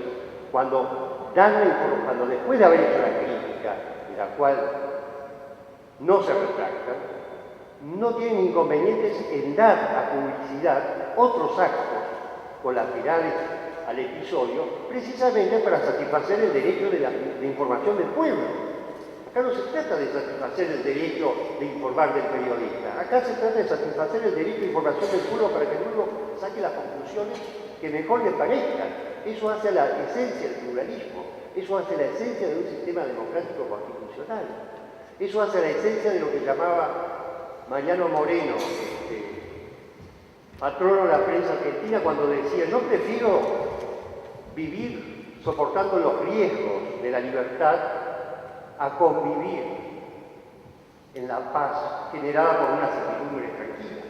Cuando después de haber hecho la crítica, de la cual no se retractan, no tienen inconvenientes en dar a publicidad otros actos colaterales al episodio, precisamente para satisfacer el derecho de información del pueblo. Acá no se trata de satisfacer el derecho de informar del periodista, acá se trata de satisfacer el derecho de información del pueblo para que el pueblo saque las conclusiones que mejor le parezcan. Eso hace a la esencia del pluralismo, eso hace a la esencia de un sistema democrático constitucional, eso hace a la esencia de lo que llamaba Mariano Moreno, patrono de la prensa argentina, cuando decía: no prefiero vivir soportando los riesgos de la libertad a convivir en la paz generada por una certidumbre tranquila.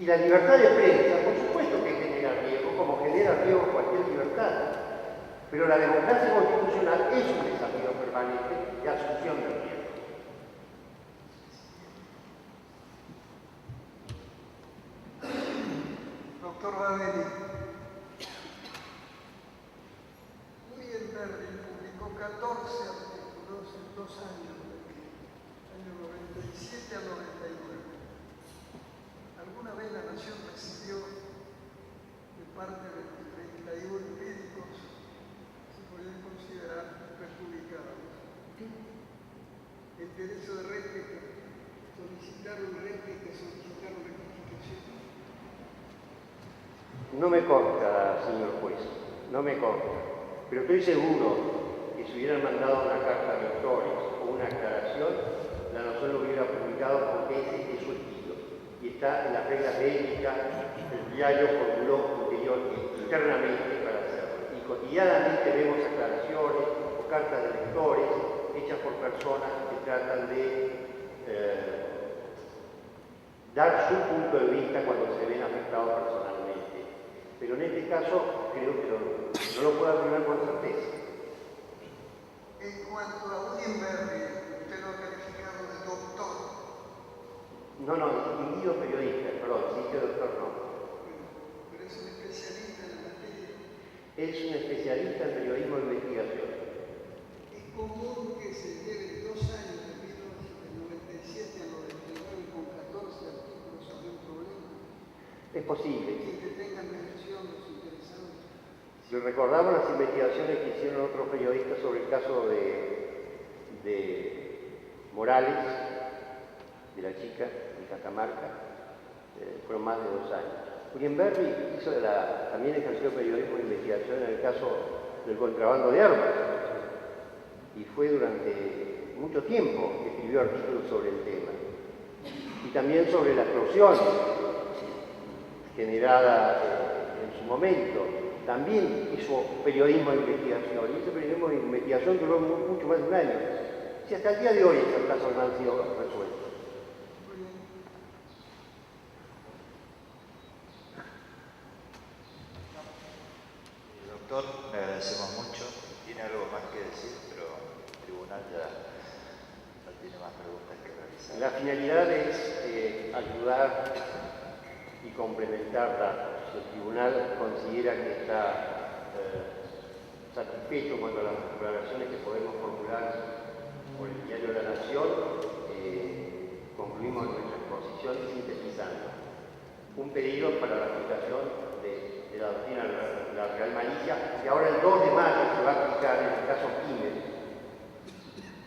Y la libertad de prensa, por supuesto que genera riesgo, como genera riesgo cualquier libertad, pero la democracia constitucional es un desafío permanente de asunción del riesgo. Doctor Badeni, Uriel Berry publicó 14 artículos en 2 años, año 97 al 99. ¿Alguna vez la Nación recibió de parte de los 31 médicos, se podrían considerar perjudicados, el derecho de réplica, solicitaron rectificación? No me consta, señor juez, no me consta, pero estoy seguro que si hubieran mandado una carta a Victorias o una aclaración, la Nación lo hubiera publicado porque ese es su estilo. Y está en las reglas de ética, el diario formuló internamente para hacerlo. Y cotidianamente vemos aclaraciones o cartas de lectores hechas por personas que tratan de dar su punto de vista cuando se ven afectados personalmente. Pero en este caso creo que no lo puedo afirmar con certeza. En cuanto a William Berry, usted lo ha calificado de doctor. No, distinguido periodista, perdón, sí que doctor no. Pero es un especialista en la materia. Es un especialista en periodismo de investigación. Es común que se lleve 2 años, de 1997 a 99, con 14 artículos sobre un problema. Es posible. Y que tengan versiones interesantes. Si recordamos las investigaciones que hicieron otros periodistas sobre el caso de Morales, de la chica de Catamarca, fueron más de 2 años. William Berry también ejerció periodismo de investigación en el caso del contrabando de armas, y fue durante mucho tiempo que escribió artículos sobre el tema. Y también sobre la explosión generada en su momento. También hizo periodismo de investigación, y ese periodismo de investigación duró mucho más de 1 año. Si hasta el día de hoy esos casos no han sido resueltos. Doctor, le agradecemos mucho. Tiene algo más que decir, pero el tribunal ya no tiene más preguntas que realizar. La finalidad es ayudar y complementar datos. Si el tribunal considera que está satisfecho cuanto a las declaraciones que podemos formular por el Diario de la Nación, concluimos nuestra exposición sintetizando un pedido para la aplicación de la doctrina de la Real Malicia, que ahora el 2 de mayo se va a aplicar en el caso Químenes,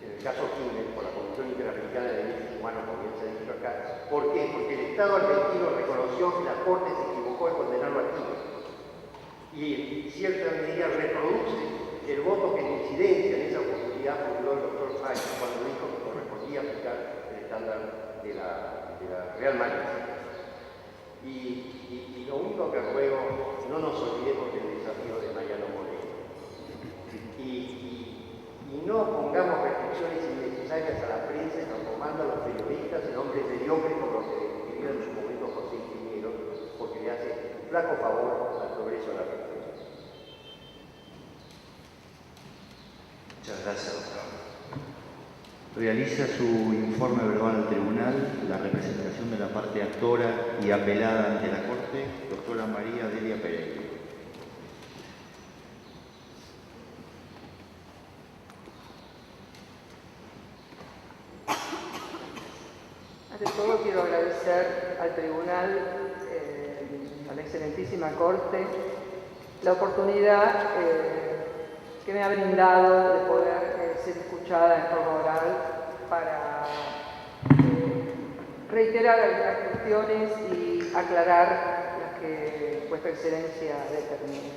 en caso Quilmes, por la Comisión Interamericana de Derechos Humanos, como bien se ha dicho acá. ¿Por qué? Porque el Estado argentino reconoció que la Corte se equivocó en condenarlo a Quilmes. Y en cierta medida reproduce el voto que en incidencia en esa oportunidad formuló el doctor Sáenz cuando dijo que correspondía aplicar el estándar de la Real Malicia. Y lo único que ruego, no nos olvidemos del desafío de Mariano Moreno. Y no pongamos restricciones innecesarias a la prensa, transformando a los periodistas en hombres mediocres como los que describió en su momento José Ingeniero, porque le hace un flaco favor al progreso de la prensa. Muchas gracias, doctor. Realiza su informe verbal al tribunal la representación de la parte actora y apelada ante la Corte, doctora María Delia Pereira. Ante todo quiero agradecer al tribunal, a la excelentísima Corte, la oportunidad que me ha brindado de poder ser escuchada en forma oral para reiterar algunas cuestiones y aclarar las que vuestra excelencia determine.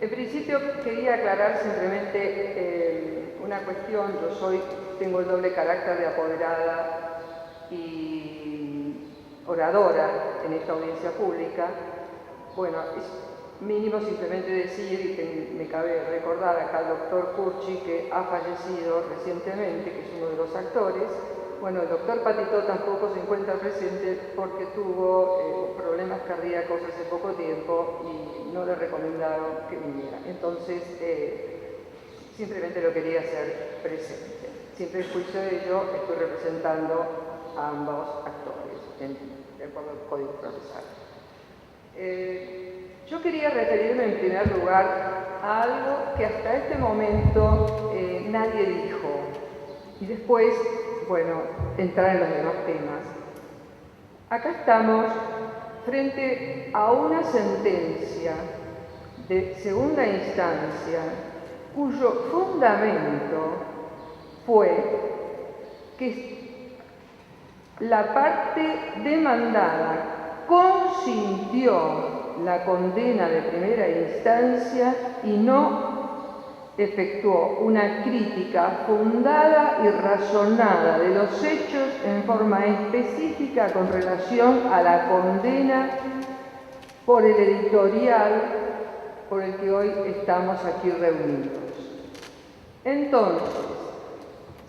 En principio quería aclarar simplemente una cuestión. Yo tengo el doble carácter de apoderada y oradora en esta audiencia pública. Bueno, es mínimo simplemente decir, y que me cabe recordar acá al doctor Curchi, que ha fallecido recientemente, que es uno de los actores. Bueno, el doctor Patito tampoco se encuentra presente porque tuvo problemas cardíacos hace poco tiempo y no le recomendaron que viniera. Entonces, simplemente lo quería hacer presente. Siempre en juicio de ello estoy representando a ambos actores, de acuerdo al Código Procesal. Yo quería referirme en primer lugar a algo que hasta este momento nadie dijo, y después, bueno, entrar en los demás temas. Acá estamos frente a una sentencia de segunda instancia cuyo fundamento fue que la parte demandada consintió la condena de primera instancia y no efectuó una crítica fundada y razonada de los hechos en forma específica con relación a la condena por el editorial por el que hoy estamos aquí reunidos. Entonces,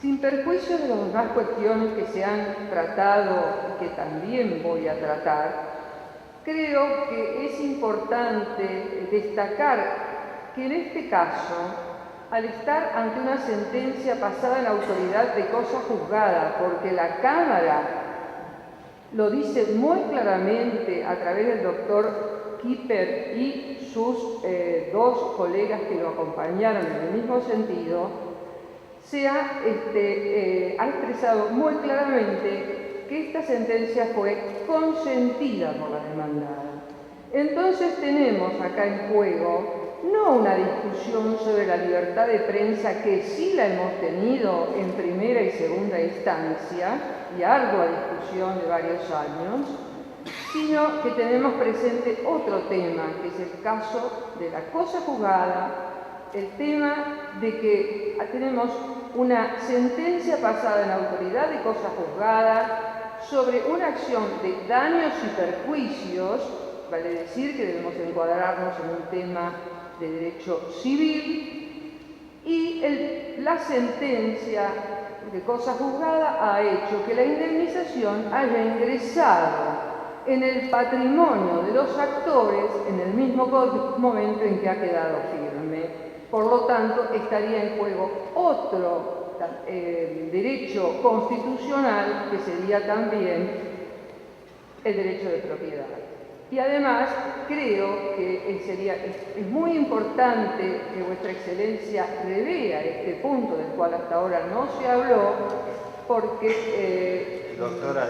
sin perjuicio de las demás cuestiones que se han tratado y que también voy a tratar, creo que es importante destacar que en este caso, al estar ante una sentencia pasada en autoridad de cosa juzgada, porque la Cámara lo dice muy claramente a través del doctor Kipper y sus dos colegas que lo acompañaron en el mismo sentido, se ha expresado muy claramente que esta sentencia fue consentida por la demandada. Entonces tenemos acá en juego no una discusión sobre la libertad de prensa, que sí la hemos tenido en primera y segunda instancia, y ardua discusión de varios años, sino que tenemos presente otro tema, que es el caso de la cosa juzgada, el tema de que tenemos una sentencia pasada en autoridad de cosa juzgada sobre una acción de daños y perjuicios, vale decir que debemos encuadrarnos en un tema de derecho civil, y la sentencia de cosa juzgada ha hecho que la indemnización haya ingresado en el patrimonio de los actores en el mismo momento en que ha quedado firme. Por lo tanto, estaría en juego otro derecho constitucional, que sería también el derecho de propiedad. Y además, creo que es muy importante que vuestra excelencia revea este punto del cual hasta ahora no se habló, porque... Doctora,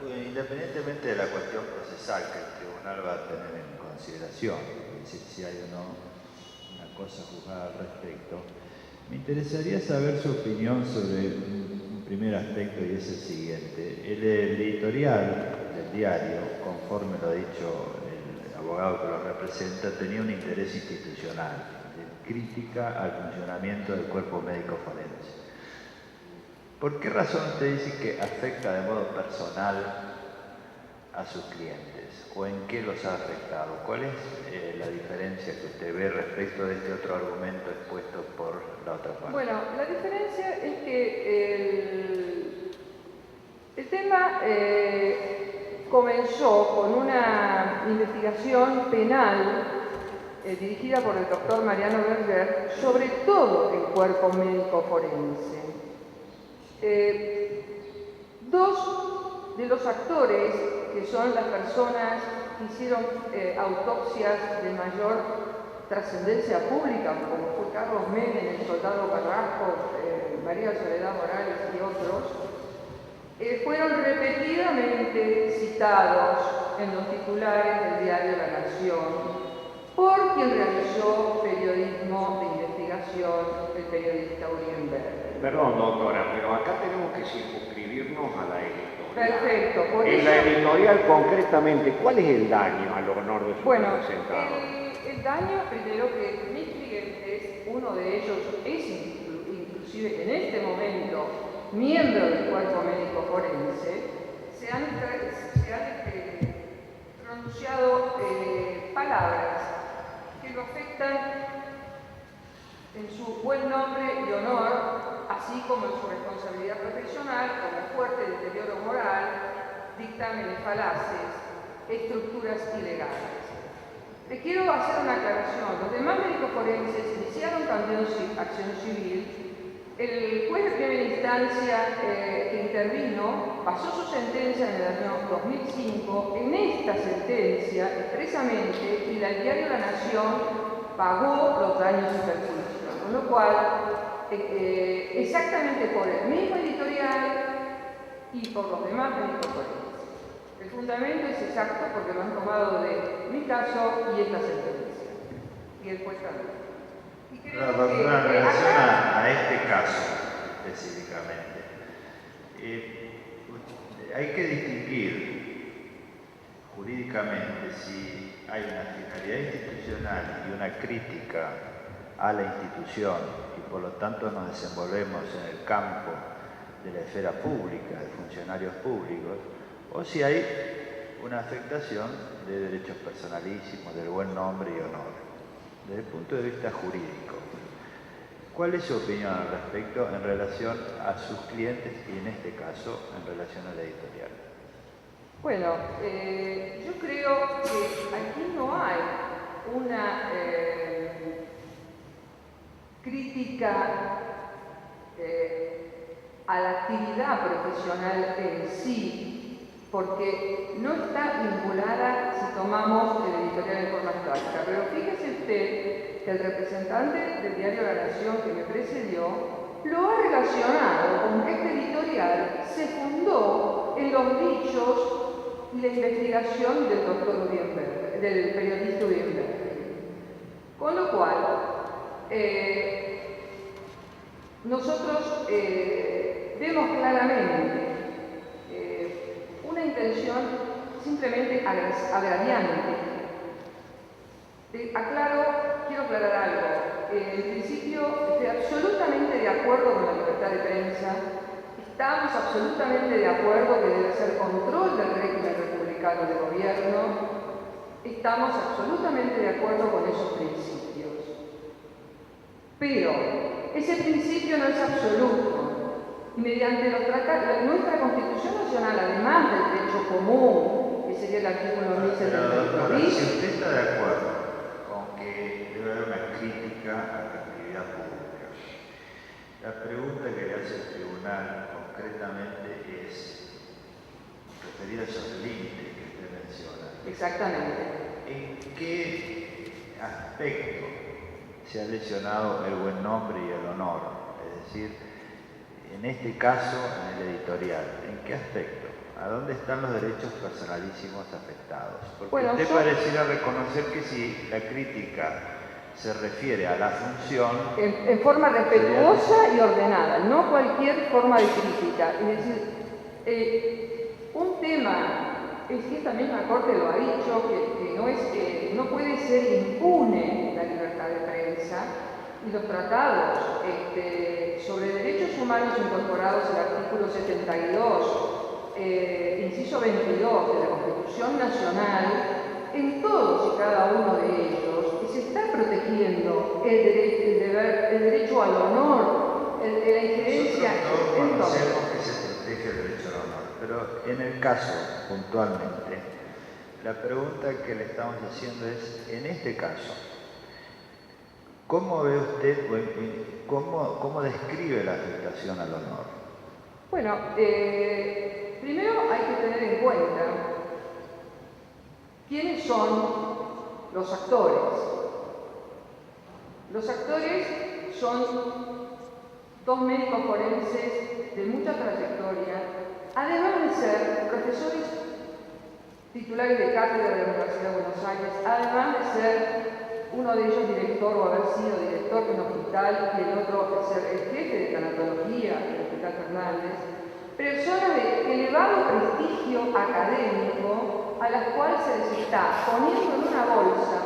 independientemente de la cuestión procesal que el tribunal va a tener en consideración, es decir, si hay o no una cosa juzgada al respecto, Me interesaría saber su opinión sobre un primer aspecto y es el siguiente. El editorial del diario, conforme lo ha dicho el abogado que lo representa, tenía un interés institucional, de crítica al funcionamiento del cuerpo médico forense. ¿Por qué razón usted dice que afecta de modo personal a sus clientes? ¿O en qué los ha afectado? ¿Cuál es la diferencia que usted ve respecto de este otro argumento expuesto por la otra parte? Bueno, la diferencia es que el tema comenzó con una investigación penal dirigida por el doctor Mariano Berger sobre todo el cuerpo médico forense. Dos de los actores, que son las personas que hicieron autopsias de mayor trascendencia pública, como fue Carlos Menem, el soldado Carrasco, María Soledad Morales y otros, fueron repetidamente citados en los titulares del diario La Nación por quien realizó periodismo de investigación, el periodista Urienberg. Perdón, doctora, pero acá tenemos que circunscribirnos a la editorial. Perfecto. Por en eso, la editorial, concretamente, ¿cuál es el daño al honor de su representado? El daño, primero, que mis clientes, uno de ellos es inclusive en este momento miembro del cuerpo médico forense, se han pronunciado palabras que lo afectan en su buen nombre y honor, así como en su responsabilidad profesional, como fuerte deterioro moral, dictámenes falaces, estructuras ilegales. Le quiero hacer una aclaración. Los demás médicos forenses iniciaron también acción civil. El juez de primera instancia que intervino pasó su sentencia en el año 2005. En esta sentencia, expresamente, y el diario La Nación pagó los daños y perjuicios. Con lo cual, exactamente por el mismo editorial y por los demás médicos forenses. El fundamento es exacto porque lo han tomado de mi caso y esta sentencia. Y el juez también. En relación a este caso específicamente, hay que distinguir jurídicamente si hay una finalidad institucional y una crítica a la institución y por lo tanto nos desenvolvemos en el campo de la esfera pública, de funcionarios públicos, o si hay una afectación de derechos personalísimos, del buen nombre y honor. Desde el punto de vista jurídico, ¿cuál es su opinión al respecto en relación a sus clientes y en este caso en relación a la editorial? Bueno, yo creo que aquí no hay una crítica a la actividad profesional en sí, porque no está vinculada si tomamos el editorial en forma clásica. Pero fíjese usted que el representante del diario La Nación que me precedió lo ha relacionado con que este editorial se fundó en los dichos y la investigación del doctor Urienberg, del periodista Urienberg. Con lo cual, nosotros vemos claramente una intención simplemente agraviante. Quiero aclarar algo. En principio, estoy absolutamente de acuerdo con la libertad de prensa. Estamos absolutamente de acuerdo que debe ser control del régimen republicano de gobierno. Estamos absolutamente de acuerdo con esos principios. Pero ese principio no es absoluto. Y mediante los tratados, nuestra Constitución Nacional, además del derecho común, que sería el artículo 1073. Si usted está de acuerdo con que debe haber una crítica a la actividad pública, la pregunta que le hace el tribunal concretamente es referida a esos límites que usted menciona. Exactamente. ¿En qué aspecto se ha lesionado el buen nombre y el honor? Es decir, en este caso, en el editorial, ¿en qué aspecto? ¿A dónde están los derechos personalísimos afectados? Porque usted pareciera reconocer que si la crítica se refiere a la función... En forma respetuosa y ordenada, no cualquier forma de crítica. Es decir, un tema, es que esta misma Corte lo ha dicho, que no puede ser impune la libertad de prensa, y los tratados sobre derechos humanos incorporados en el artículo 72, inciso 22 de la Constitución Nacional, en todos y cada uno de ellos se está protegiendo el derecho al honor, la injerencia en todo. Conocemos que se protege el derecho al honor, pero en el caso, puntualmente, la pregunta que le estamos haciendo es, en este caso, ¿cómo ve usted, cómo describe la afectación al honor? Bueno, primero hay que tener en cuenta quiénes son los actores. Los actores son dos médicos forenses de mucha trayectoria, además de ser profesores titulares de cátedra de la Universidad de Buenos Aires, además de ser uno de ellos director o haber sido director de un hospital y el otro ser el jefe de tanatología del Hospital Fernández, personas de elevado prestigio académico a las cuales se les está poniendo en una bolsa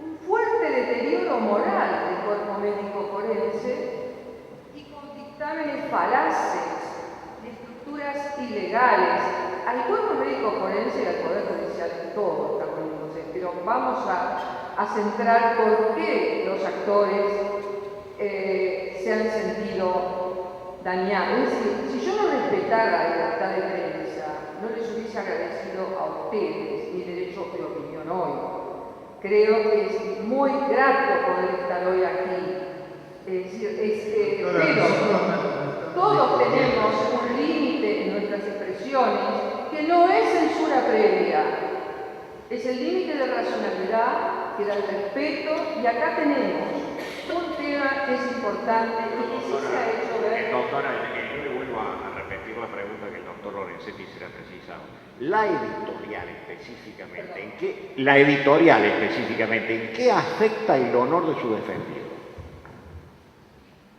un fuerte deterioro moral del cuerpo médico forense y con dictámenes falaces y estructuras ilegales al cuerpo médico forense y al Poder Judicial, todo está poniéndose, pero vamos a centrar por qué los actores se han sentido dañados. Es decir, si yo no respetara la libertad de prensa, no les hubiese agradecido a ustedes mi derecho de opinión hoy. Creo que es muy grato poder estar hoy aquí. Es decir, pero todos tenemos un límite en nuestras expresiones que no es censura previa, es el límite de racionalidad, que da el respeto, y acá tenemos un tema que es importante y que sí se ha hecho ver. Doctora, yo le vuelvo a repetir la pregunta que el doctor Lorenzetti se la precisado. La editorial específicamente, ¿en qué afecta el honor de su defendido?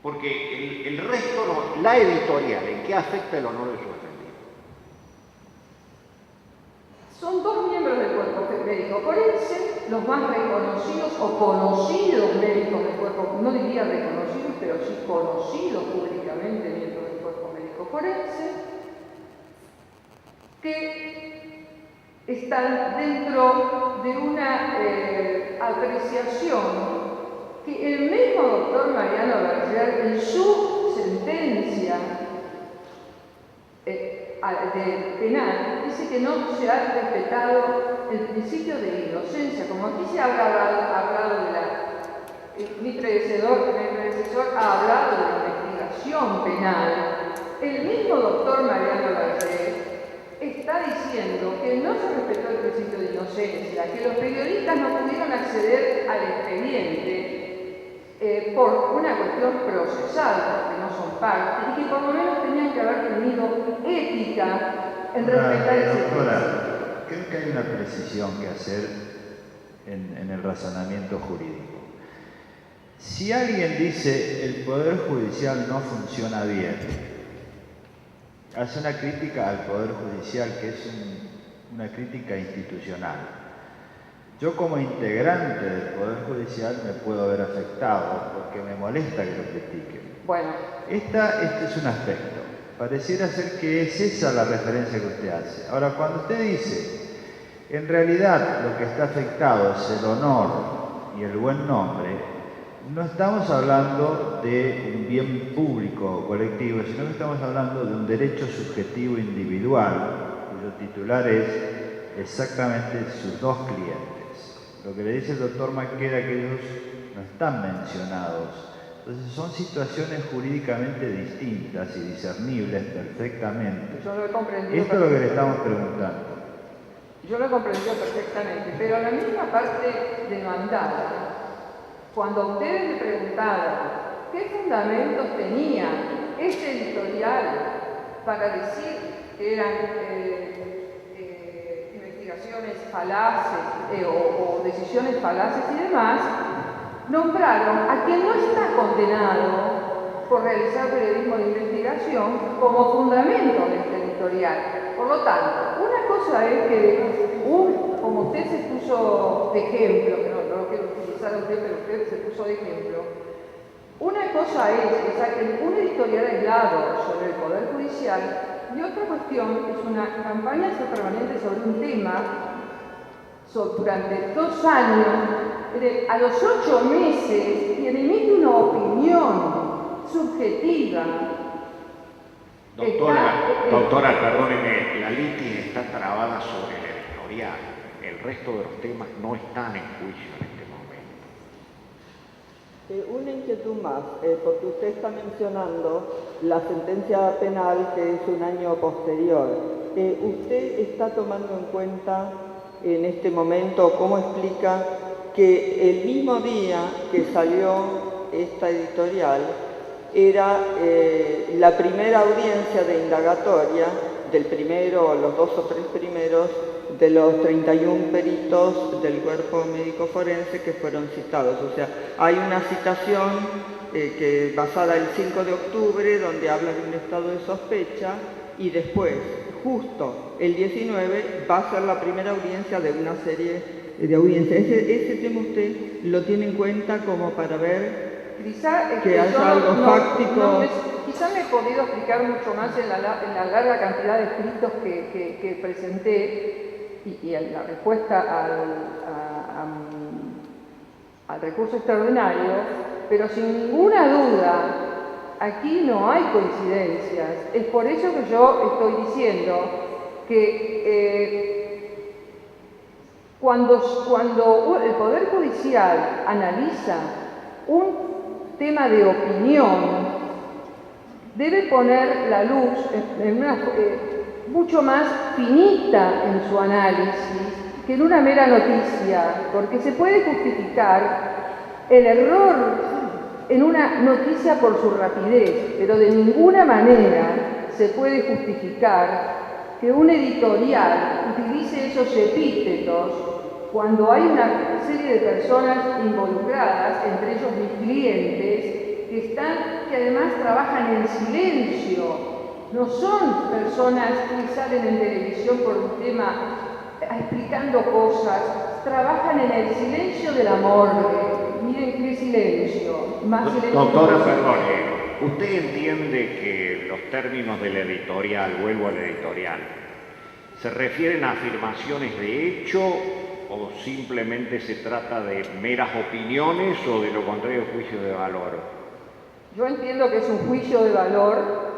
Porque el resto no, la editorial, ¿en qué afecta el honor de su defendido? Son dos miembros del cuerpo médico forense, los más reconocidos o conocidos médicos del cuerpo, no diría reconocidos, pero sí conocidos públicamente miembros del cuerpo médico forense, que están dentro de una apreciación que el mismo doctor Mariano Berger en su sentencia de penal dice que no se ha respetado el principio de inocencia, como aquí se ha hablado de mi predecesor ha hablado de la investigación penal. El mismo doctor Mariano Berger está diciendo que no se respetó el principio de inocencia, que los periodistas no pudieron acceder al expediente por una cuestión procesal, porque no son parte, y que por lo menos tenían que haber tenido ética en respetar ese doctora, creo que hay una precisión que hacer en el razonamiento jurídico. Si alguien dice el Poder Judicial no funciona bien, hace una crítica al Poder Judicial que es una crítica institucional. Yo como integrante del Poder Judicial me puedo ver afectado porque me molesta que lo critiquen. Bueno. Este es un aspecto. Pareciera ser que es esa la referencia que usted hace. Ahora, cuando usted dice, en realidad lo que está afectado es el honor y el buen nombre, no estamos hablando de un bien público o colectivo, sino que estamos hablando de un derecho subjetivo individual, cuyo titular es exactamente sus dos clientes. Lo que le dice el doctor Maqueda, que ellos no están mencionados. Entonces son situaciones jurídicamente distintas y discernibles perfectamente. Yo lo he comprendido. Esto es lo que le estamos preguntando. Yo lo he comprendido perfectamente, pero la misma parte demandada, cuando ustedes me preguntaron qué fundamentos tenía este editorial para decir que eran explicaciones falaces o decisiones falaces y demás, nombraron a quien no está condenado por realizar periodismo de investigación como fundamento de este editorial. Por lo tanto, una cosa es que como usted se puso de ejemplo, que no lo quiero utilizar a usted, pero usted se puso de ejemplo, una cosa es que saquen un editorial aislado sobre el Poder Judicial y otra cuestión es una campaña permanente sobre un tema durante 2 años. A los 8 meses quien emite una opinión subjetiva. Doctora, perdóneme, la litis está trabada sobre el editorial. El resto de los temas no están en juicio en este momento. Una inquietud más, porque usted está mencionando la sentencia penal que es un año posterior. ¿Usted está tomando en cuenta en este momento, cómo explica que el mismo día que salió esta editorial era la primera audiencia de indagatoria del primero, los 2 o 3 primeros de los 31 peritos del cuerpo médico forense que fueron citados? O sea, hay una citación que basada el 5 de octubre donde habla de un estado de sospecha y después, justo el 19, va a ser la primera audiencia de una serie de audiencias. Ese tema usted lo tiene en cuenta como para ver que haya algo fáctico. Quizá me he podido explicar mucho más en la larga cantidad de escritos que presenté y en la respuesta al recurso extraordinario, pero sin ninguna duda aquí no hay coincidencias. Es por eso que yo estoy diciendo que cuando el Poder Judicial analiza un tema de opinión, debe poner la luz mucho más finita en su análisis que en una mera noticia, porque se puede justificar el error en una noticia por su rapidez, pero de ninguna manera se puede justificar que un editorial utilice esos epítetos cuando hay una serie de personas involucradas, entre ellos mis clientes, que además trabajan en silencio. No son personas que salen en televisión por un tema explicando cosas, trabajan en el silencio de la morgue. Miren qué silencio, más silencio. Doctora, perdone, ¿usted entiende que los términos del editorial, vuelvo al editorial, se refieren a afirmaciones de hecho o simplemente se trata de meras opiniones o de lo contrario juicio de valor? Yo entiendo que es un juicio de valor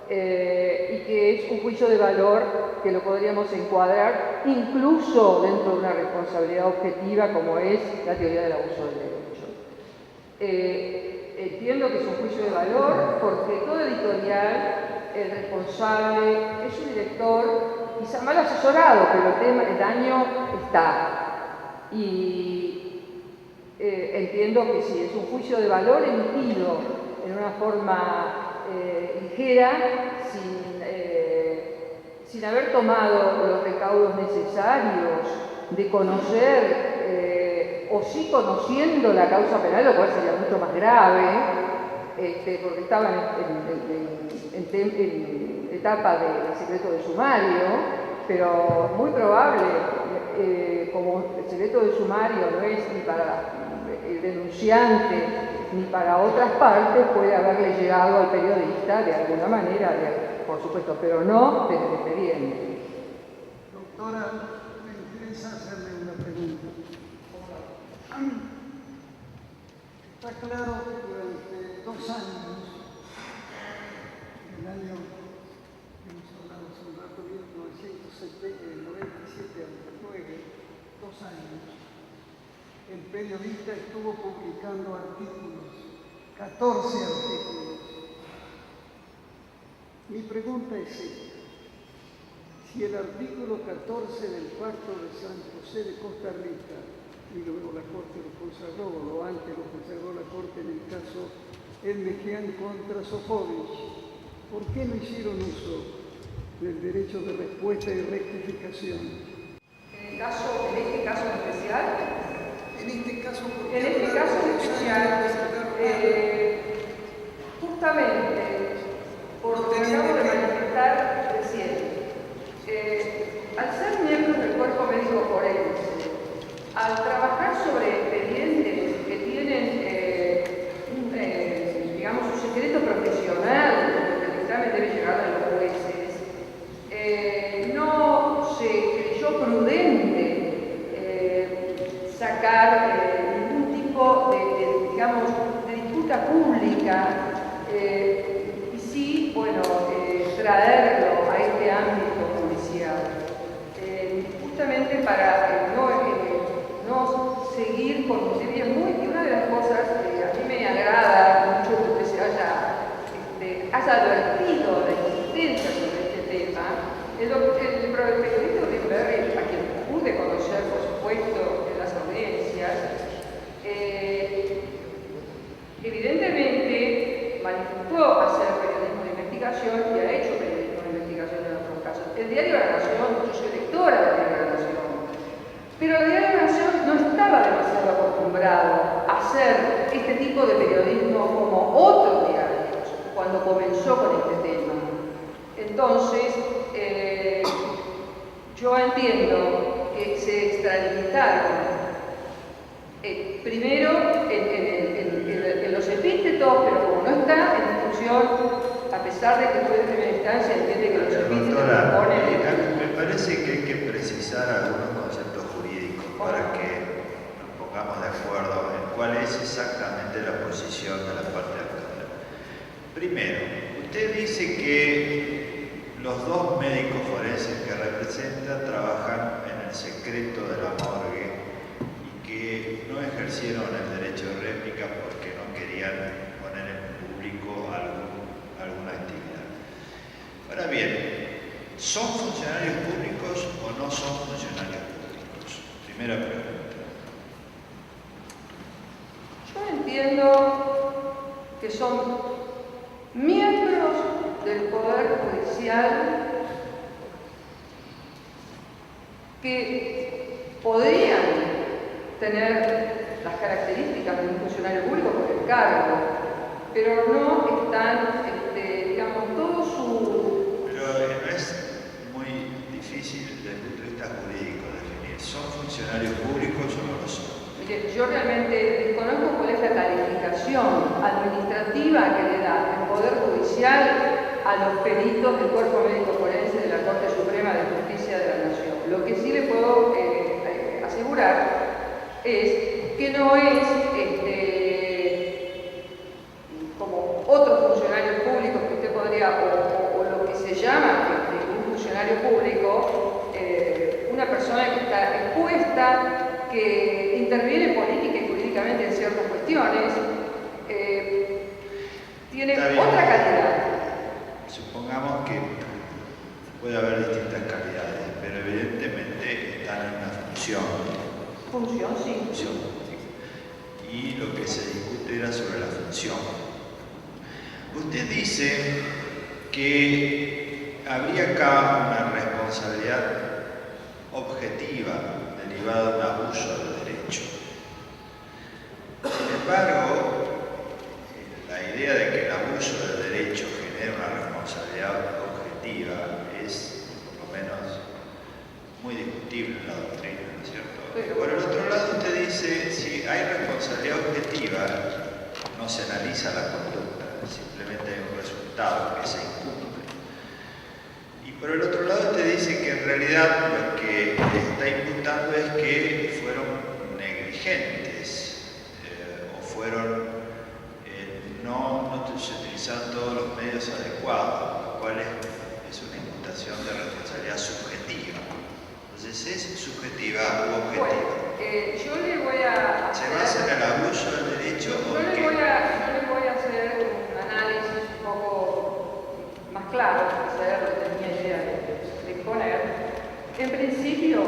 y que es un juicio de valor que lo podríamos encuadrar incluso dentro de una responsabilidad objetiva como es la teoría del abuso del derecho. Entiendo que es un juicio de valor porque todo editorial, el responsable es su director, quizá mal asesorado, pero el daño está. Y entiendo que sí, es un juicio de valor emitido en una forma ligera, sin haber tomado los recaudos necesarios de conocer o sí conociendo la causa penal, lo cual sería mucho más grave, porque estaban en etapa de secreto de sumario, pero muy probable, como el secreto de sumario no es ni para el denunciante ni para otras partes, puede haberle llegado al periodista de alguna manera, por supuesto, pero no desde el expediente. Doctora, me interesa hacerle una pregunta. Está claro que durante 2 años, el año que hemos hablado hace un rato, 1997 al 2009, 2 años, el periodista estuvo publicando artículos, 14 artículos. Mi pregunta es esta: si el artículo 14 del Pacto de San José de Costa Rica, y luego la Corte lo consagró, o antes lo consagró la Corte en el caso El-Mejián contra Sofovich, ¿por qué no hicieron uso del derecho de respuesta y rectificación? caso especial. En este caso, En este caso especial, justamente por lo que acabo de manifestar recién, al ser miembros del cuerpo médico forense, al trabajar sobre expedientes que tienen, digamos, un secreto profesional, porque el examen debe llegar a los jueces, no se creyó prudente sacar ningún tipo de, digamos, de disputa pública y sí, bueno, traerlo a este ámbito judicial, justamente para no seguir con miserias y una de las cosas que a mí me agrada mucho que usted se haya advertido la existencia sobre este tema. El periodista Wittenberg, a quien pude conocer, por supuesto, en las audiencias, evidentemente manifestó hacer periodismo de investigación y ha hecho periodismo de investigación en otros casos. El Diario de la Nación, yo soy lectora del Diario de la Nación, pero el Diario de la Nación no estaba demasiado acostumbrado a hacer este tipo de periodismo como otros diarios cuando comenzó con este tema. Entonces, yo entiendo que se extralimitaron primero en los epítetos, pero como no está en discusión, a pesar de que fue de primera instancia, entiende que los epítetos Doctora, ponen... me parece que hay que precisar algunos conceptos jurídicos para que nos pongamos de acuerdo en cuál es exactamente la posición de la parte actual. Primero, usted dice que los dos médicos forenses que representa trabajan en el secreto de la morgue y que no ejercieron el derecho de réplica porque no querían poner en público alguna actividad. Ahora bien, ¿son funcionarios públicos o no son funcionarios públicos? Primera pregunta. Yo entiendo que son miembros del Poder Judicial que podrían tener las características de un funcionario público por el cargo, pero no están, digamos, todo su... Pero no es muy difícil desde el punto de vista jurídico definir. ¿Son funcionarios públicos o no lo son? Mire, yo realmente desconozco cuál es la calificación administrativa que le da el Poder Judicial a los peritos del Cuerpo Médico Forense de la Corte Suprema de Justicia de la Nación. Lo que sí le puedo asegurar es que no es como otros funcionarios públicos que usted podría, o lo que se llama un funcionario público, una persona que está expuesta, que interviene política y jurídicamente en ciertas cuestiones, tiene otra calidad. Supongamos que puede haber distintas calidades, pero evidentemente están en una función. Función, sí. Función, sí. Y lo que se discute era sobre la función. Usted dice que habría acá una responsabilidad objetiva derivada de un abuso del derecho. Sin embargo, la idea de que el abuso del derecho genera una responsabilidad objetiva es, por lo menos, muy discutible en la doctrina, ¿no es cierto? Por el otro lado, usted dice, si hay responsabilidad objetiva, no se analiza la conducta, simplemente hay un resultado que se incumple. Y por el otro lado, usted dice que en realidad lo que está imputando es que fueron negligentes o fueron no se utilizaron todos los medios adecuados, lo cual es una imputación de responsabilidad subjetiva. Entonces, ¿es subjetiva o objetiva? Bueno, yo le voy a... ¿Se basa en el abuso del derecho o en qué? Yo le voy a hacer un análisis un poco más claro, quizás lo que tenía idea de exponer. En principio,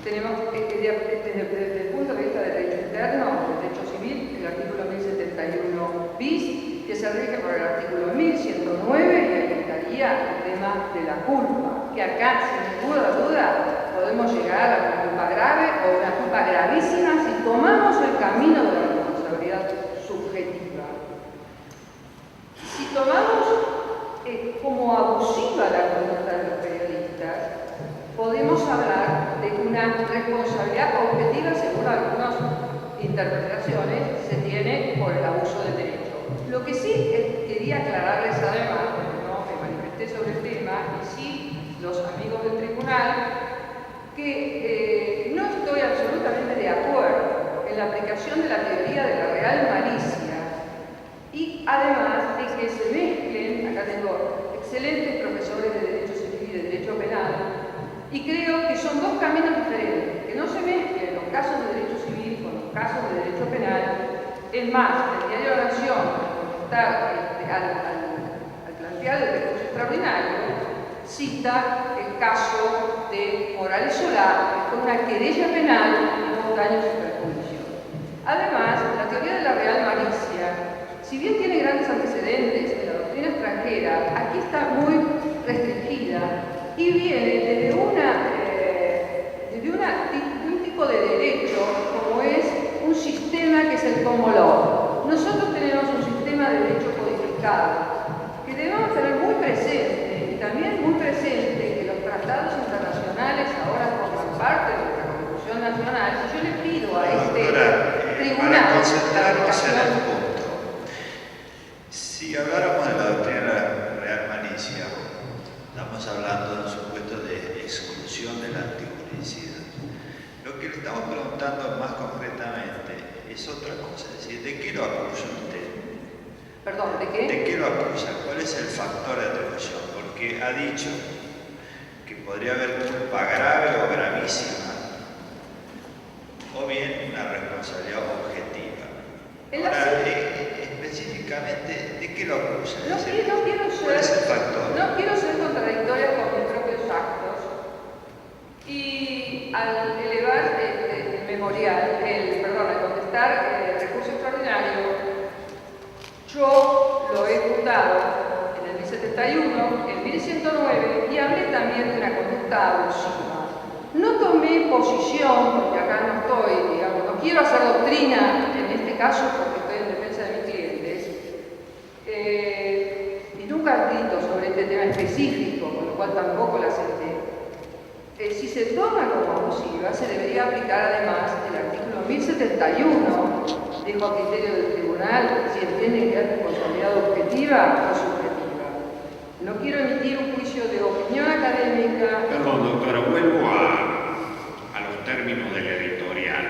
tenemos desde el punto de vista del derecho interno, del derecho civil, el artículo 1071 bis, que se rige por el artículo 1109 y ahí estaría el tema de la culpa, que acá, sin ninguna duda, podemos llegar a una culpa grave o una culpa gravísima si tomamos el camino de la responsabilidad subjetiva. Si tomamos como abusiva la conducta de los periodistas, podemos hablar de una responsabilidad objetiva según algunas interpretaciones se tiene por el abuso del derecho. Lo que sí quería aclararles además, porque no me manifesté sobre el tema, y sí los amigos del tribunal, que no estoy absolutamente de acuerdo en la aplicación de la teoría de la real malicia y además de que se mezclen, acá tengo excelentes profesores de Derecho Civil y de Derecho Penal, y creo que son dos caminos diferentes, que no se mezclen los casos de Derecho Civil con los casos de Derecho Penal. Es más, el diario La Nación, al plantear el recurso extraordinario, cita el caso de Morales Solá, que fue una querella penal y no daños y perjuicios. Además, la teoría de la real malicia, si bien tiene grandes antecedentes en la doctrina extranjera, aquí está muy restringida y viene desde un tipo de derecho como es un sistema que es el common law. Nosotros tenemos un sistema de derecho codificado que debemos tener muy presente y también muy presente que los tratados internacionales ahora forman parte de nuestra Constitución Nacional. Y yo le pido a este tribunal para concentrarnos en el punto. Si habláramos de la doctrina de la real malicia, estamos hablando de un supuesto de exclusión de la antijuricidad. Lo que le estamos preguntando más concretamente es otra cosa, es decir, ¿de qué lo acusa usted? Perdón, ¿de qué? ¿De qué lo acusa? ¿Cuál es el factor de atribución? Porque ha dicho que podría haber culpa grave o gravísima, o bien una responsabilidad objetiva. Ahora, específicamente, ¿de qué lo acusa? ¿Cuál es el factor? No quiero ser contradictoria con mis propios actos y al elevar el memorial, al contestar el recurso extraordinario, yo lo he fundado en el 1071, en 1109 y hablé también de una conducta abusiva. No tomé posición, porque acá no estoy, digamos, no quiero hacer doctrina en este caso porque estoy en defensa de mis clientes, y nunca he escrito sobre este tema específico, con lo cual tampoco la acepté. Si se toma como abusiva, se debería aplicar además el artículo 1071, dejo a criterio del tribunal si entiende que hay responsabilidad objetiva o subjetiva. No quiero emitir un juicio de opinión académica. Perdón, doctora, vuelvo a los términos del editorial.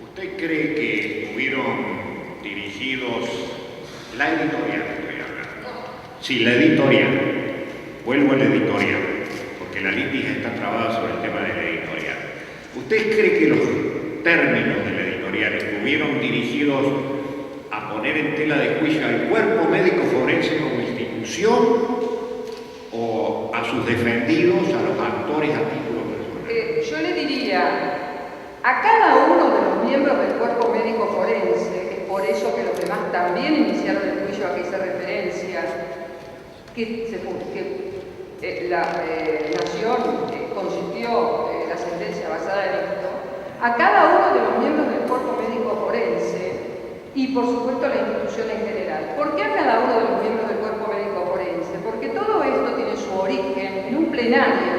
¿Usted cree que estuvieron dirigidos la editorial? Estoy hablando. Sí, la editorial. Vuelvo al editorial, porque la litis está trabada sobre el tema de la editorial. ¿Usted cree que los términos de la editorial estuvieron dirigidos a poner en tela de juicio al cuerpo médico forense como institución o a sus defendidos, a los actores a título personal? Yo le diría a cada uno de los miembros del cuerpo médico forense, es por eso que los demás también iniciaron el juicio a que hice referencia, que la Nación consistió la sentencia basada en esto, a cada uno de los miembros del cuerpo médico forense y por supuesto a la institución en general. ¿Por qué a cada uno de los miembros del cuerpo médico forense? Porque todo esto tiene su origen en un plenario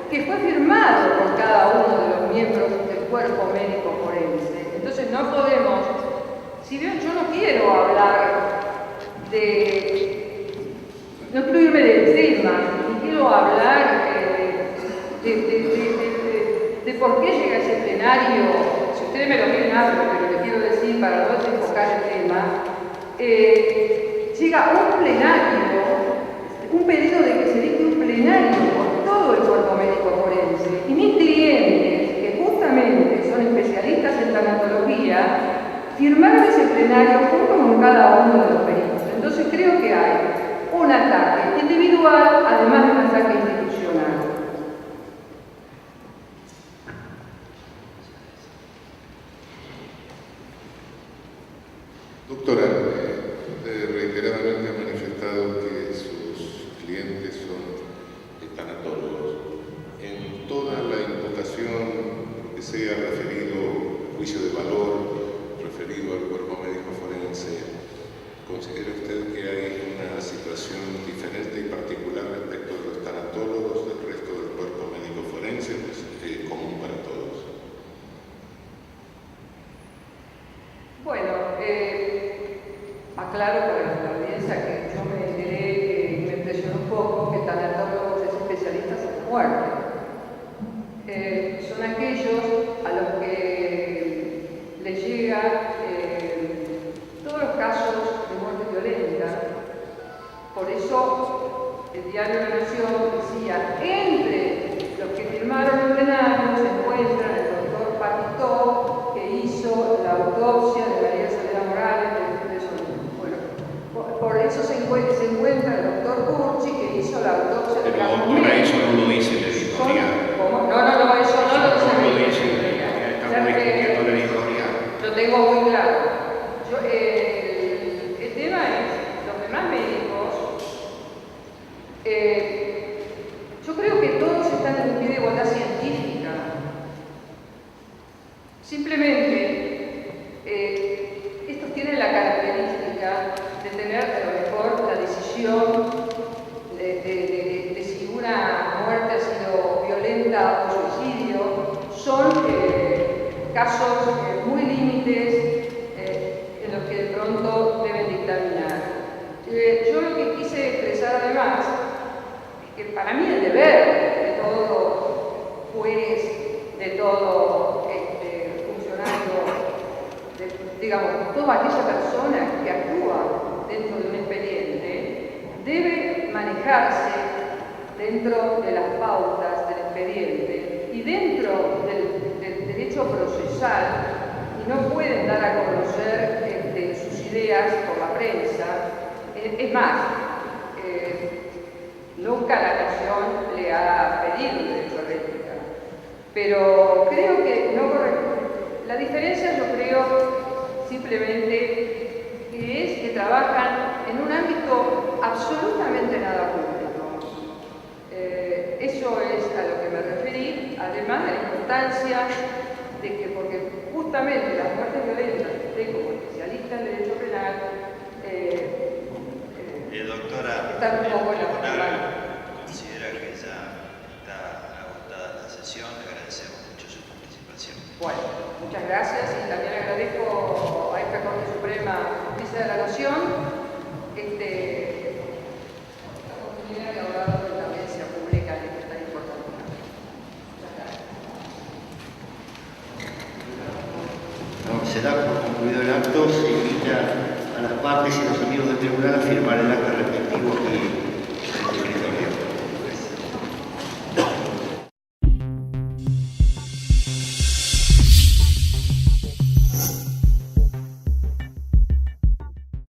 que fue firmado por cada uno de los miembros del cuerpo médico forense. Entonces no podemos, si bien yo no quiero hablar no quiero irme del tema, ni quiero hablar de por qué llega ese plenario, si ustedes me lo quieren hablar, pero le quiero decir para no desenfocar el tema, llega un plenario, un pedido de que se dicte un plenario por todo el cuerpo médico forense, y mis clientes, que justamente son especialistas en tanatología, firmaron ese plenario junto con cada uno de los peritos. Entonces creo que hay un ataque individual, además de un ataque institucional. Doctora, usted reiteradamente ha manifestado que sus clientes son tanatólogos. En toda la claro para la audiencia que yo me enteré, me impresionó un poco que tanatólogos es especialistas en muerte. Son aquellos a los que les llega todos los casos de muerte violenta. Por eso el diario La Nación decía, entre los que firmaron el plenario se encuentran el doctor Patitó, que hizo la autopsia de María Soledad Morales. Bueno, por eso se encuentra el doctor Curchi, que hizo la autopsia de Pero doctora, eso no lo dice el editorial. ¿Cómo? No, eso no lo dice el editorial. Estamos discutiendo el editorial. Lo tengo muy claro. El tema es, los demás médicos, yo creo que todos están en un pie de igualdad científica. Simplemente, estos tienen la característica de tener a lo mejor la decisión de si una muerte ha sido violenta o suicidio. Son casos muy límites en los que de pronto deben dictaminar. Yo lo que quise expresar además es que para mí el deber de todo juez, de todo funcionario, digamos, toda aquella persona que actúa dentro de un expediente, debe manejarse dentro de las pautas del expediente y dentro del derecho procesal, y no pueden dar a conocer sus ideas por la prensa. Es más, nunca la Nación le ha pedido el derecho a réplica, pero creo que no corresponde. La diferencia, yo creo, simplemente que es que trabajan en un ámbito absolutamente nada público. Eso es a lo que me referí, además de la importancia de que, porque justamente las muertes violentas, usted como especialista en derecho penal, doctora, está un poco en la tribunal considera que ya está agotada la sesión. Le agradecemos mucho su participación. Bueno, muchas gracias y también agradezco a esta Corte Suprema de Justicia de la Nación esta oportunidad de